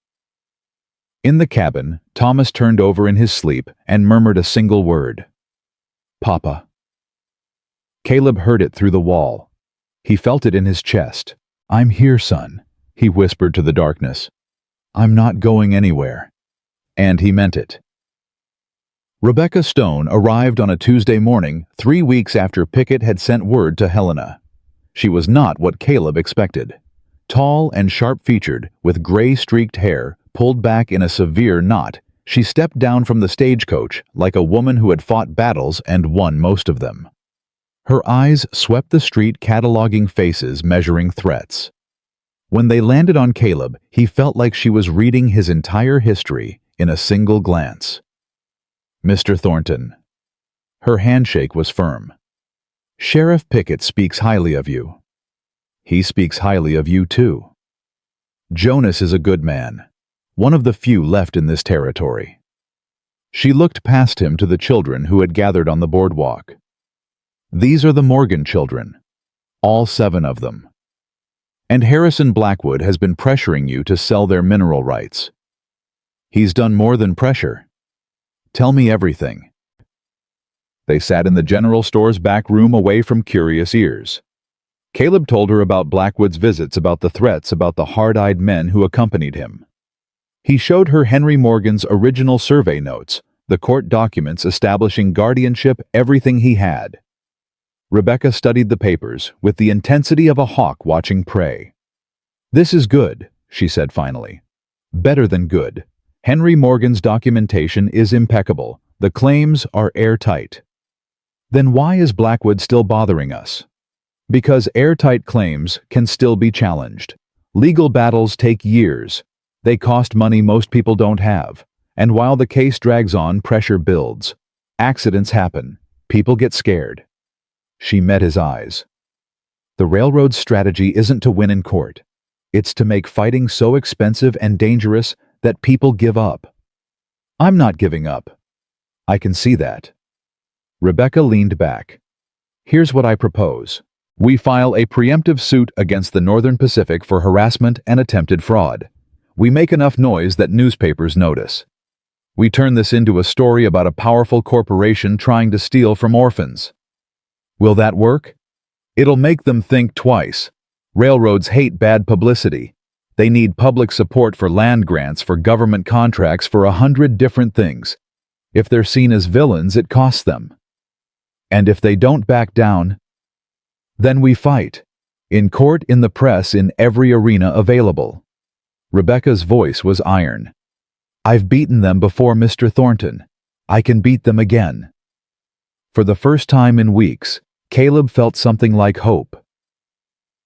In the cabin, Thomas turned over in his sleep and murmured a single word. Papa. Caleb heard it through the wall. He felt it in his chest. I'm here, son, he whispered to the darkness. I'm not going anywhere. And he meant it. Rebecca Stone arrived on a Tuesday morning, 3 weeks after Pickett had sent word to Helena. She was not what Caleb expected. Tall and sharp-featured, with gray-streaked hair pulled back in a severe knot, She stepped down from the stagecoach like a woman who had fought battles and won most of them. Her eyes swept the street, cataloging faces, measuring threats. When they landed on Caleb, he felt like she was reading his entire history in a single glance. "Mr. Thornton." Her handshake was firm. "Sheriff Pickett speaks highly of you." "He speaks highly of you, too." "Jonas is a good man, one of the few left in this territory." She looked past him to the children who had gathered on the boardwalk. "These are the Morgan children, all 7 of them. And Harrison Blackwood has been pressuring you to sell their mineral rights." "He's done more than pressure. Tell me everything." They sat in the general store's back room away from curious ears. Caleb told her about Blackwood's visits, about the threats, about the hard-eyed men who accompanied him. He showed her Henry Morgan's original survey notes, the court documents establishing guardianship, everything he had. Rebecca studied the papers with the intensity of a hawk watching prey. "This is good," she said finally. "Better than good. Henry Morgan's documentation is impeccable. The claims are airtight." "Then why is Blackwood still bothering us?" "Because airtight claims can still be challenged. Legal battles take years. They cost money most people don't have. And while the case drags on, pressure builds. Accidents happen. People get scared." She met his eyes. "The railroad's strategy isn't to win in court. It's to make fighting so expensive and dangerous that people give up." "I'm not giving up." "I can see that." Rebecca leaned back. "Here's what I propose. We file a preemptive suit against the Northern Pacific for harassment and attempted fraud. We make enough noise that newspapers notice. We turn this into a story about a powerful corporation trying to steal from orphans. Will that work? It'll make them think twice. Railroads hate bad publicity. They need public support for land grants, for government contracts, for 100 different things. If they're seen as villains, it costs them. And if they don't back down, then we fight. In court, in the press, in every arena available." Rebecca's voice was iron. "I've beaten them before, Mr. Thornton. I can beat them again." For the first time in weeks, Caleb felt something like hope.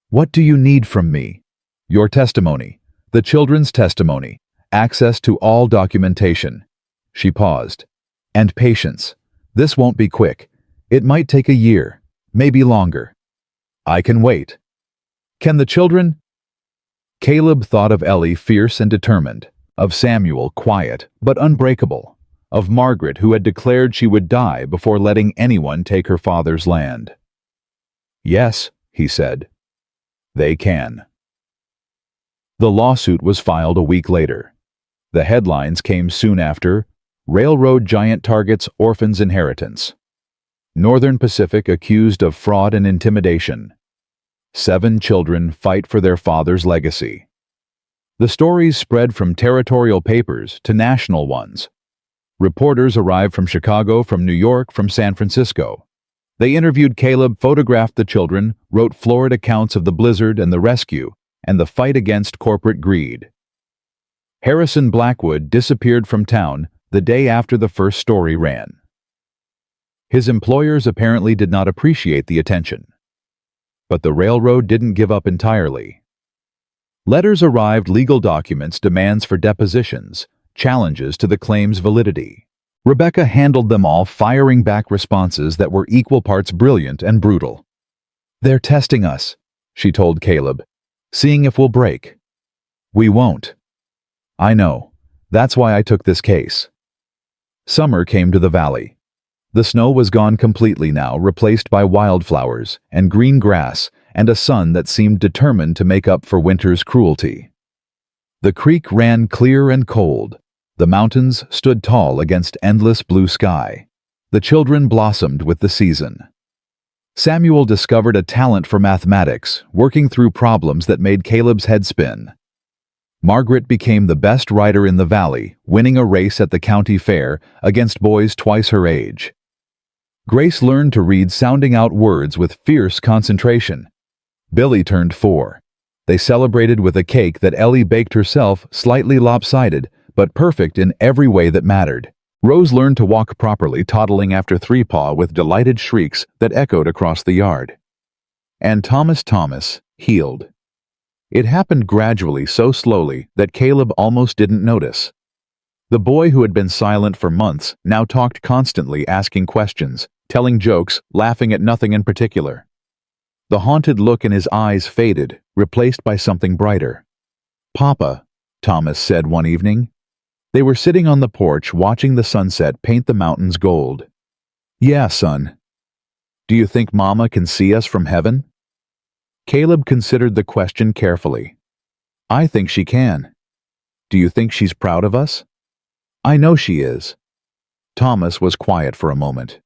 "What do you need from me?" "Your testimony, the children's testimony, access to all documentation." She paused. "And patience. This won't be quick. It might take a year, maybe longer." "I can wait." "Can the children?" Caleb thought of Ellie, fierce and determined, of Samuel, quiet but unbreakable, of Margaret, who had declared she would die before letting anyone take her father's land. "Yes," he said. "They can." The lawsuit was filed a week later. The headlines came soon after: "Railroad giant targets orphans' inheritance." "Northern Pacific accused of fraud and intimidation." 7 children fight for their father's legacy." The stories spread from territorial papers to national ones. Reporters arrived from Chicago, from New York, from San Francisco. They interviewed Caleb, photographed the children, wrote florid accounts of the blizzard and the rescue, and the fight against corporate greed. Harrison Blackwood disappeared from town the day after the first story ran. His employers apparently did not appreciate the attention. But the railroad didn't give up entirely. Letters arrived, legal documents, demands for depositions, challenges to the claim's validity. Rebecca handled them all, firing back responses that were equal parts brilliant and brutal. "They're testing us," she told Caleb, "seeing if we'll break." "We won't." "I know. That's why I took this case." Summer came to the valley. The snow was gone completely now, replaced by wildflowers and green grass and a sun that seemed determined to make up for winter's cruelty. The creek ran clear and cold. The mountains stood tall against endless blue sky. The children blossomed with the season. Samuel discovered a talent for mathematics, working through problems that made Caleb's head spin. Margaret became the best rider in the valley, winning a race at the county fair against boys twice her age. Grace learned to read, sounding out words with fierce concentration. Billy turned 4. They celebrated with a cake that Ellie baked herself, slightly lopsided, but perfect in every way that mattered. Rose learned to walk properly, toddling after Three Paw with delighted shrieks that echoed across the yard. And Thomas healed. It happened gradually, so slowly that Caleb almost didn't notice. The boy who had been silent for months now talked constantly, asking questions, telling jokes, laughing at nothing in particular. The haunted look in his eyes faded, replaced by something brighter. "Papa," Thomas said one evening. They were sitting on the porch watching the sunset paint the mountains gold. "Yeah, son. Do you think Mama can see us from heaven?" Caleb considered the question carefully. "I think she can. Do you think she's proud of us?" "I know she is." Thomas was quiet for a moment.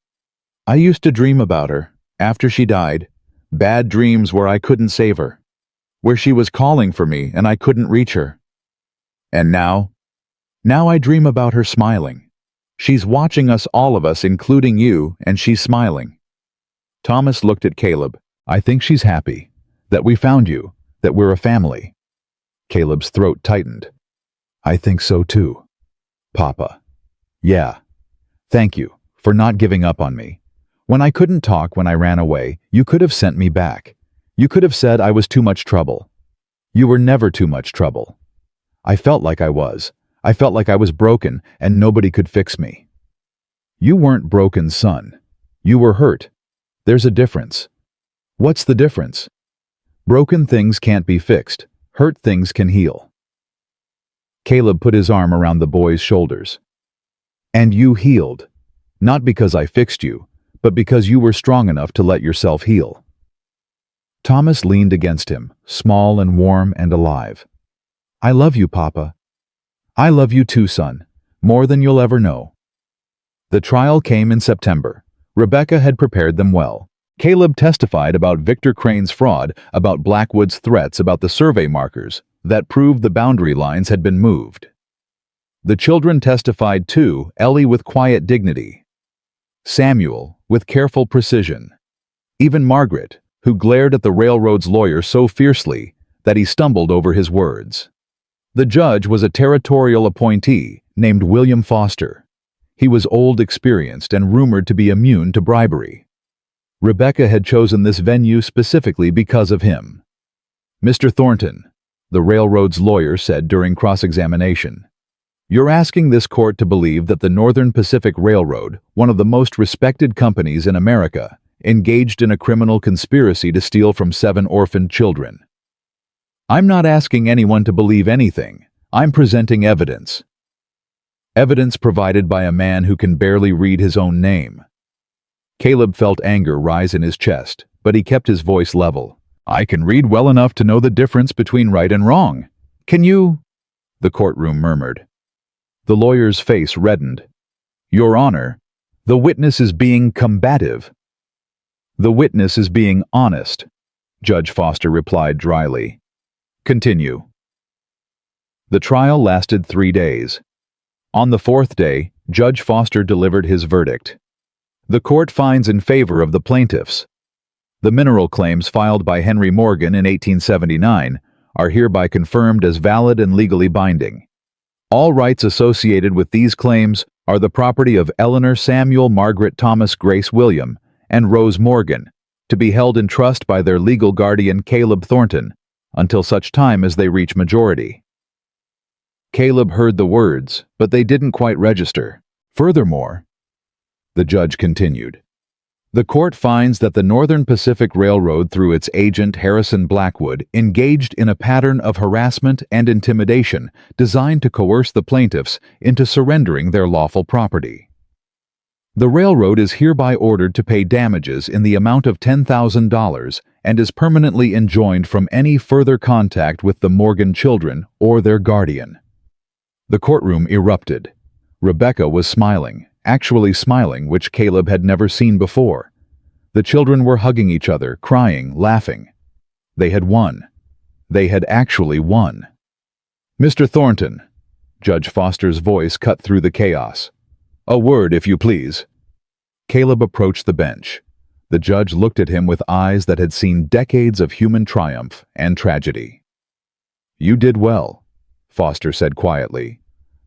"I used to dream about her, after she died, bad dreams where I couldn't save her, where she was calling for me and I couldn't reach her. And now I dream about her smiling. She's watching us, all of us, including you, and she's smiling." Thomas looked at Caleb. "I think she's happy. That we found you, that we're a family." Caleb's throat tightened. "I think so too, Papa. Yeah. Thank you for not giving up on me. When I couldn't talk, when I ran away, you could have sent me back. You could have said I was too much trouble. You were never too much trouble. I felt like I was. I felt like I was broken and nobody could fix me." "You weren't broken, son. You were hurt. There's a difference." "What's the difference?" "Broken things can't be fixed. Hurt things can heal." Caleb put his arm around the boy's shoulders. "And you healed. Not because I fixed you, but because you were strong enough to let yourself heal." Thomas leaned against him, small and warm and alive. "I love you, Papa. I love you too, son, more than you'll ever know." The trial came in September. Rebecca had prepared them well. Caleb testified about Victor Crane's fraud, about Blackwood's threats, about the survey markers that proved the boundary lines had been moved. The children testified too, Ellie with quiet dignity, Samuel with careful precision, even Margaret, who glared at the railroad's lawyer so fiercely that he stumbled over his words. The judge was a territorial appointee named William Foster. He was old, experienced, and rumored to be immune to bribery. Rebecca had chosen this venue specifically because of him. "Mr. Thornton," the railroad's lawyer said during cross-examination, "you're asking this court to believe that the Northern Pacific Railroad, one of the most respected companies in America, engaged in a criminal conspiracy to steal from 7 orphaned children. I'm not asking anyone to believe anything. I'm presenting evidence. Evidence provided by a man who can barely read his own name." Caleb felt anger rise in his chest, but he kept his voice level. "I can read well enough to know the difference between right and wrong. Can you?" the courtroom murmured. The lawyer's face reddened. "Your Honor, the witness is being combative." "The witness is being honest," Judge Foster replied dryly. "Continue." The trial lasted 3 days. On the 4th day, Judge Foster delivered his verdict. The court finds in favor of the plaintiffs. The mineral claims filed by Henry Morgan in 1879 are hereby confirmed as valid and legally binding. All rights associated with these claims are the property of Eleanor Samuel Margaret Thomas Grace William and Rose Morgan, to be held in trust by their legal guardian Caleb Thornton until such time as they reach majority. Caleb heard the words, but they didn't quite register. Furthermore, the judge continued, the court finds that the Northern Pacific Railroad, through its agent Harrison Blackwood, engaged in a pattern of harassment and intimidation designed to coerce the plaintiffs into surrendering their lawful property. The railroad is hereby ordered to pay damages in the amount of $10,000 and is permanently enjoined from any further contact with the Morgan children or their guardian. The courtroom erupted. Rebecca was smiling, actually smiling, which Caleb had never seen before. The children were hugging each other, crying, laughing. They had won. They had actually won. "Mr. Thornton," Judge Foster's voice cut through the chaos. "A word, if you please." Caleb approached the bench. The judge looked at him with eyes that had seen decades of human triumph and tragedy. "You did well," Foster said quietly.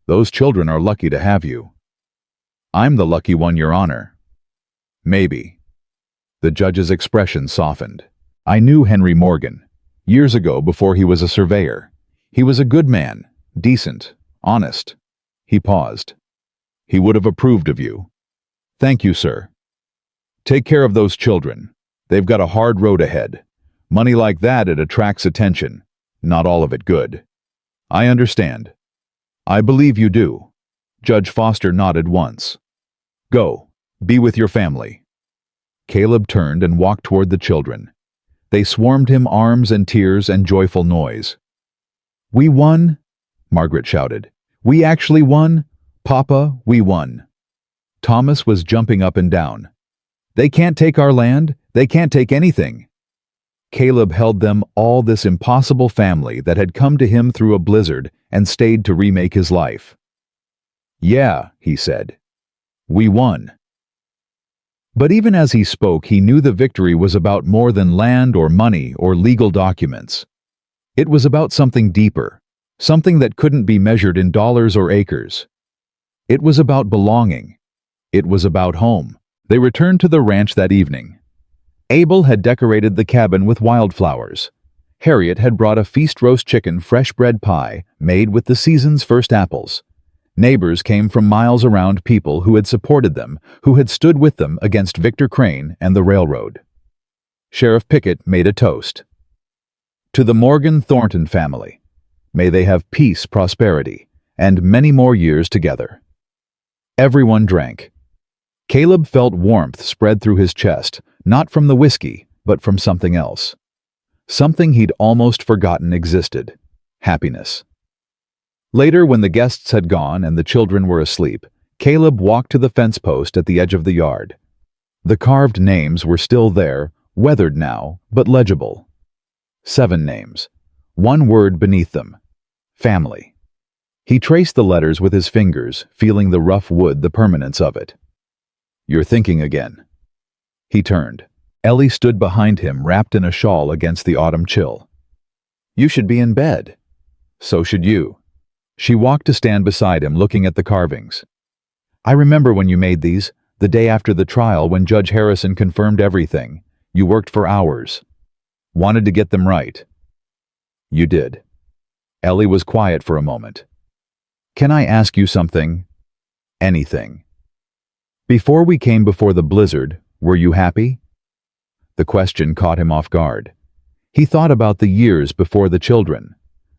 Those children are lucky to have you. I'm the lucky one, Your Honor. Maybe. The judge's expression softened. I knew Henry Morgan, years ago before he was a surveyor. He was a good man, decent, honest. He paused. He would have approved of you. Thank you, sir. Take care of those children. They've got a hard road ahead. Money like that, it attracts attention. Not all of it good. I understand. I believe you do. Judge Foster nodded once. Go. Be with your family. Caleb turned and walked toward the children. They swarmed him, arms and tears and joyful noise. We won, Margaret shouted. We actually won. Papa, we won. Thomas was jumping up and down. They can't take our land. They can't take anything. Caleb held them, all this impossible family that had come to him through a blizzard and stayed to remake his life. Yeah, he said. We won. But even as he spoke, he knew the victory was about more than land or money or legal documents. It was about something deeper, something that couldn't be measured in dollars or acres. It was about belonging. It was about home. They returned to the ranch that evening. Abel had decorated the cabin with wildflowers. Harriet had brought a feast roast chicken fresh bread pie made with the season's first apples. Neighbors came from miles around, people who had supported them, who had stood with them against Victor Crane and the railroad. Sheriff Pickett made a toast. To the Morgan Thornton family, may they have peace, prosperity, and many more years together. Everyone drank. Caleb felt warmth spread through his chest, not from the whiskey, but from something else. Something he'd almost forgotten existed. Happiness. Later, when the guests had gone and the children were asleep, Caleb walked to the fence post at the edge of the yard. The carved names were still there, weathered now, but legible. 7 names. One word beneath them. Family. He traced the letters with his fingers, feeling the rough wood, the permanence of it. You're thinking again. He turned. Ellie stood behind him, wrapped in a shawl against the autumn chill. You should be in bed. So should you. She walked to stand beside him, looking at the carvings. I remember when you made these, the day after the trial, when Judge Harrison confirmed everything. You worked for hours. Wanted to get them right. You did. Ellie was quiet for a moment. Can I ask you something? Anything. Before we came before the blizzard, were you happy? The question caught him off guard. He thought about the years before the children,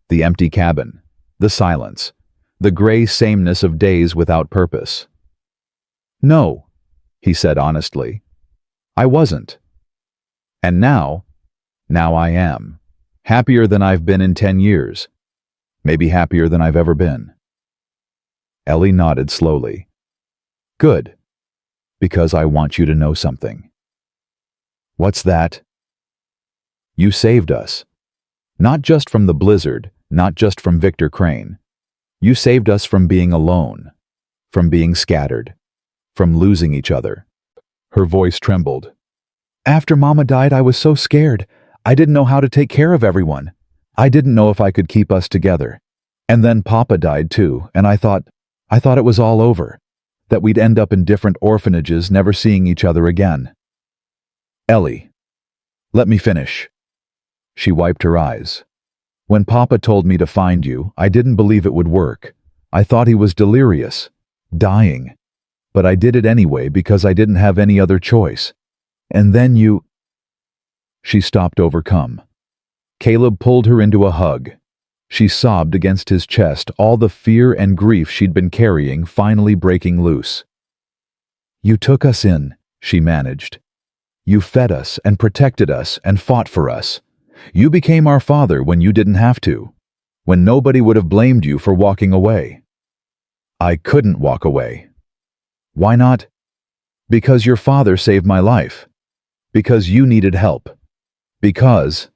the empty cabin, the silence, the gray sameness of days without purpose. No, he said honestly. I wasn't. And now I am. Happier than I've been in 10 years. Maybe happier than I've ever been. Ellie nodded slowly. Good. Because I want you to know something. What's that? You saved us. Not just from the blizzard, not just from Victor Crane. You saved us from being alone, from being scattered, from losing each other. Her voice trembled. After Mama died, I was so scared. I didn't know how to take care of everyone. I didn't know if I could keep us together. And then Papa died too, and I thought it was all over. That we'd end up in different orphanages, never seeing each other again. Ellie, let me finish. She wiped her eyes. When Papa told me to find you, I didn't believe it would work. I thought he was delirious, dying. But I did it anyway because I didn't have any other choice. And then you... She stopped, overcome. Caleb pulled her into a hug. She sobbed against his chest, all the fear and grief she'd been carrying finally breaking loose. You took us in, she managed. You fed us and protected us and fought for us. You became our father when you didn't have to, when nobody would have blamed you for walking away. I couldn't walk away. Why not? Because your father saved my life. Because you needed help. Because...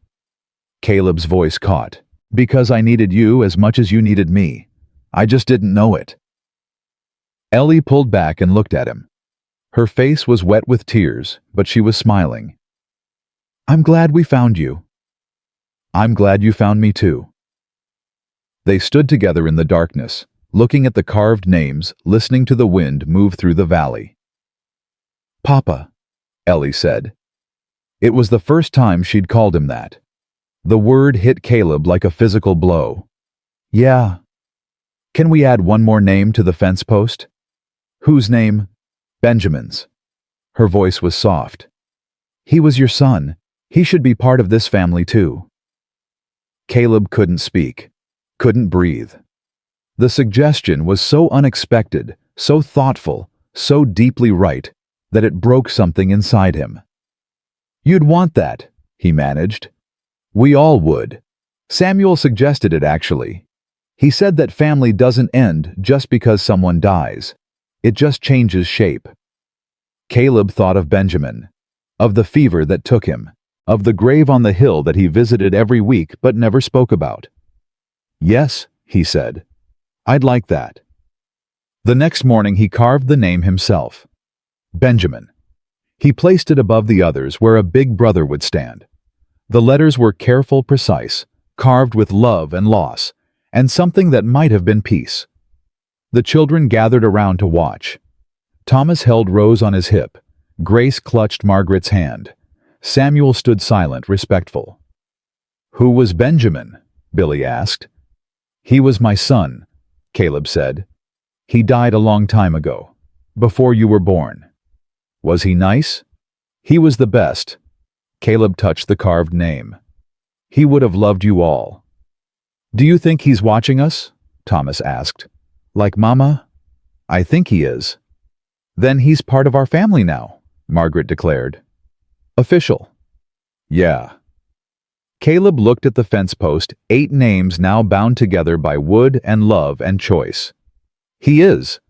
Caleb's voice caught. Because I needed you as much as you needed me. I just didn't know it. Ellie pulled back and looked at him. Her face was wet with tears, but she was smiling. I'm glad we found you. I'm glad you found me too. They stood together in the darkness, looking at the carved names, listening to the wind move through the valley. "Papa," Ellie said. It was the first time she'd called him that. The word hit Caleb like a physical blow. "Yeah. Can we add one more name to the fence post?" "Whose name?" "Benjamin's." Her voice was soft. "He was your son. He should be part of this family too." Caleb couldn't speak, couldn't breathe. The suggestion was so unexpected, so thoughtful, so deeply right, that it broke something inside him. "You'd want that," he managed. "We all would. Samuel suggested it, actually. He said that family doesn't end just because someone dies. It just changes shape." Caleb thought of Benjamin, of the fever that took him, of the grave on the hill that he visited every week but never spoke about. "Yes," he said. "I'd like that." The next morning he carved the name himself. Benjamin. He placed it above the others where a big brother would stand. The letters were careful, precise, carved with love and loss, and something that might have been peace. The children gathered around to watch. Thomas held Rose on his hip. Grace clutched Margaret's hand. Samuel stood silent, respectful. "Who was Benjamin?" Billy asked. "He was my son," Caleb said. "He died a long time ago, before you were born." "Was he nice?" "He was the best." Caleb touched the carved name. "He would have loved you all." "Do you think he's watching us?" Thomas asked. "Like Mama?" "I think he is." "Then he's part of our family now," Margaret declared. "Official." "Yeah." Caleb looked at the fence post, 8 names now bound together by wood and love and choice. "He is."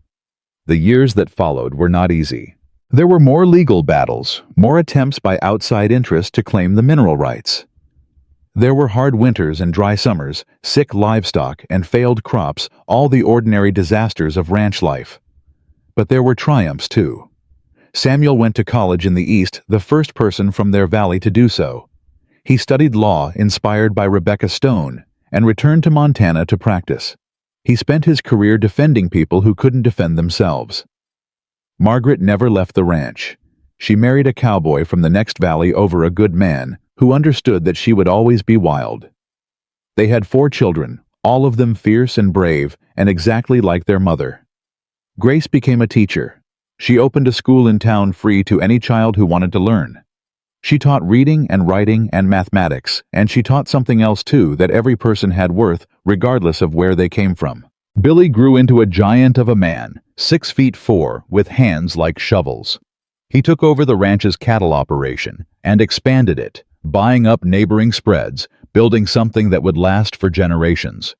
The years that followed were not easy. There were more legal battles, more attempts by outside interests to claim the mineral rights. There were hard winters and dry summers, sick livestock and failed crops, all the ordinary disasters of ranch life. But there were triumphs too. Samuel went to college in the East, the first person from their valley to do so. He studied law, inspired by Rebecca Stone, and returned to Montana to practice. He spent his career defending people who couldn't defend themselves. Margaret never left the ranch. She married a cowboy from the next valley over a good man who understood that she would always be wild. They had 4 children, all of them fierce and brave and exactly like their mother. Grace became a teacher. She opened a school in town free to any child who wanted to learn. She taught reading and writing and mathematics, and she taught something else too, that every person had worth, regardless of where they came from. Billy grew into a giant of a man, 6'4", with hands like shovels. He took over the ranch's cattle operation and expanded it, buying up neighboring spreads, building something that would last for generations.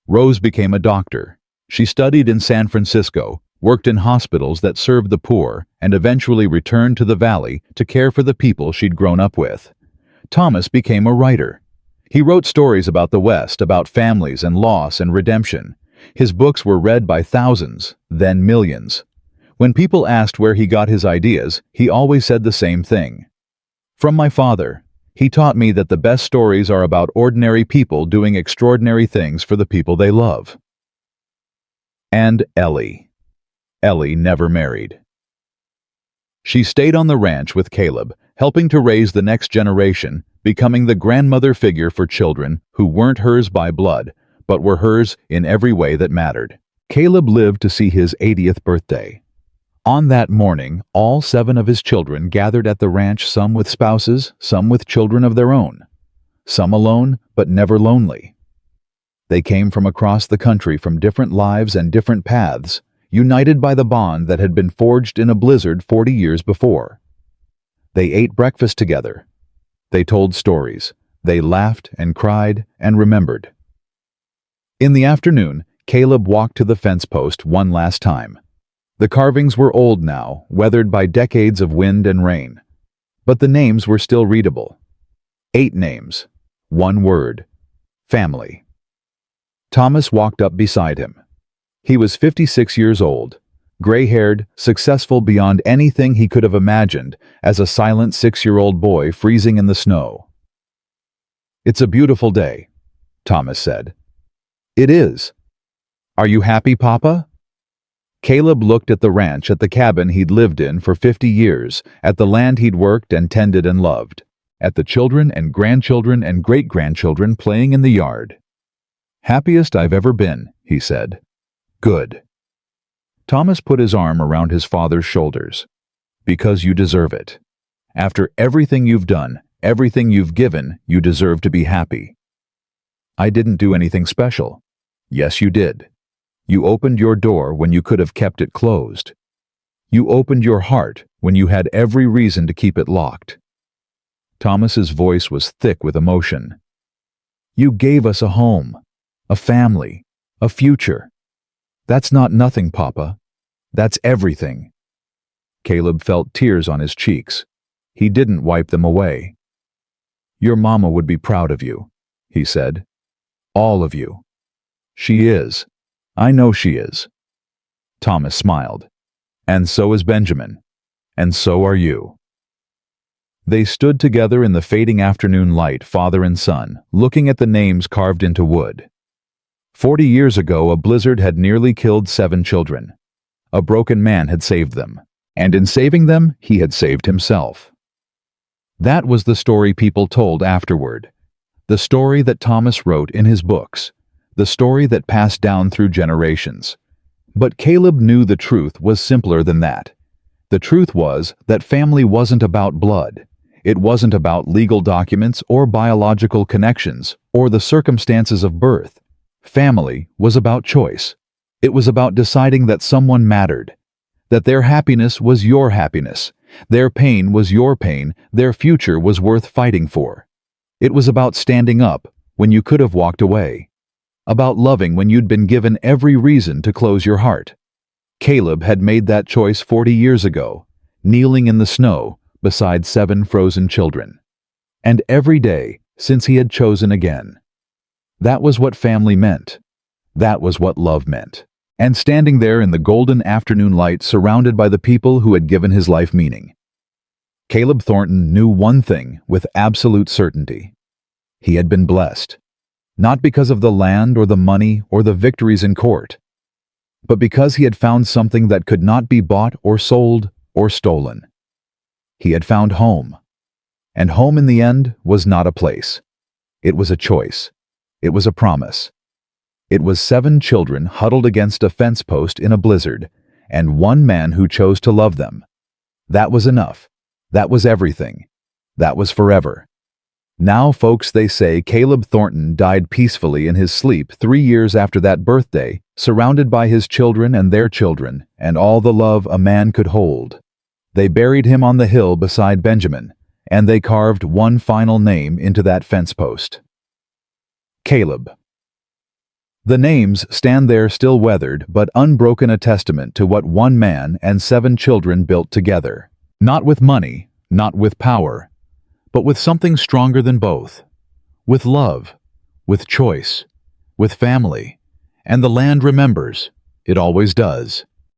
Rose became a doctor. She studied in San Francisco, worked in hospitals that served the poor, and eventually returned to the valley to care for the people she'd grown up with. Thomas became a writer. He wrote stories about the West, about families and loss and redemption. His books were read by thousands, then millions. When people asked where he got his ideas, he always said the same thing. "From my father. He taught me that the best stories are about ordinary people doing extraordinary things for the people they love." And Ellie. Ellie never married. She stayed on the ranch with Caleb, helping to raise the next generation, becoming the grandmother figure for children who weren't hers by blood, but were hers in every way that mattered. Caleb lived to see his 80th birthday. On that morning, all 7 of his children gathered at the ranch, some with spouses, some with children of their own. Some alone, but never lonely. They came from across the country from different lives and different paths, united by the bond that had been forged in a blizzard 40 years before. They ate breakfast together. They told stories. They laughed and cried and remembered. In the afternoon, Caleb walked to the fence post one last time. The carvings were old now, weathered by decades of wind and rain. But the names were still readable. 8 names. 1 word. Family. Thomas walked up beside him. He was 56 years old, gray-haired, successful beyond anything he could have imagined as a silent 6-year-old boy freezing in the snow. "It's a beautiful day," Thomas said. "It is." Are you happy, Papa? Caleb looked at the ranch, at the cabin he'd lived in for 50 years, at the land he'd worked and tended and loved, at the children and grandchildren and great-grandchildren playing in the yard. Happiest I've ever been, he said. Good. Thomas put his arm around his father's shoulders. Because you deserve it. After everything you've done, everything you've given, you deserve to be happy. I didn't do anything special. Yes, you did. You opened your door when you could have kept it closed. You opened your heart when you had every reason to keep it locked. Thomas's voice was thick with emotion. You gave us a home, a family, a future. That's not nothing, Papa. That's everything. Caleb felt tears on his cheeks. He didn't wipe them away. Your mama would be proud of you, he said. All of you. She is. I know she is. Thomas smiled. And so is Benjamin. And so are you. They stood together in the fading afternoon light, father and son, looking at the names carved into wood. 40 years ago, a blizzard had nearly killed 7 children. A broken man had saved them, and in saving them, he had saved himself. That was the story people told afterward, the story that Thomas wrote in his books, the story that passed down through generations. But Caleb knew the truth was simpler than that. The truth was that family wasn't about blood. It wasn't about legal documents or biological connections or the circumstances of birth. Family was about choice. It was about deciding that someone mattered, that their happiness was your happiness, their pain was your pain, their future was worth fighting for. It was about standing up when you could have walked away, about loving when you'd been given every reason to close your heart. Caleb had made that choice 40 years ago, kneeling in the snow beside 7 frozen children. And every day since he had chosen again. That was what family meant. That was what love meant. And standing there in the golden afternoon light, surrounded by the people who had given his life meaning. Caleb Thornton knew one thing with absolute certainty. He had been blessed. Not because of the land or the money or the victories in court, but because he had found something that could not be bought or sold or stolen. He had found home. And home in the end was not a place. It was a choice. It was a promise. It was 7 children huddled against a fence post in a blizzard, and one man who chose to love them. That was enough. That was everything. That was forever. Now, folks, they say Caleb Thornton died peacefully in his sleep 3 years after that birthday, surrounded by his children and their children, and all the love a man could hold. They buried him on the hill beside Benjamin, and they carved one final name into that fence post. Caleb. The names stand there still weathered but unbroken, a testament to what one man and 7 children built together. Not with money, not with power, but with something stronger than both. With love, with choice, with family. And the land remembers. It always does.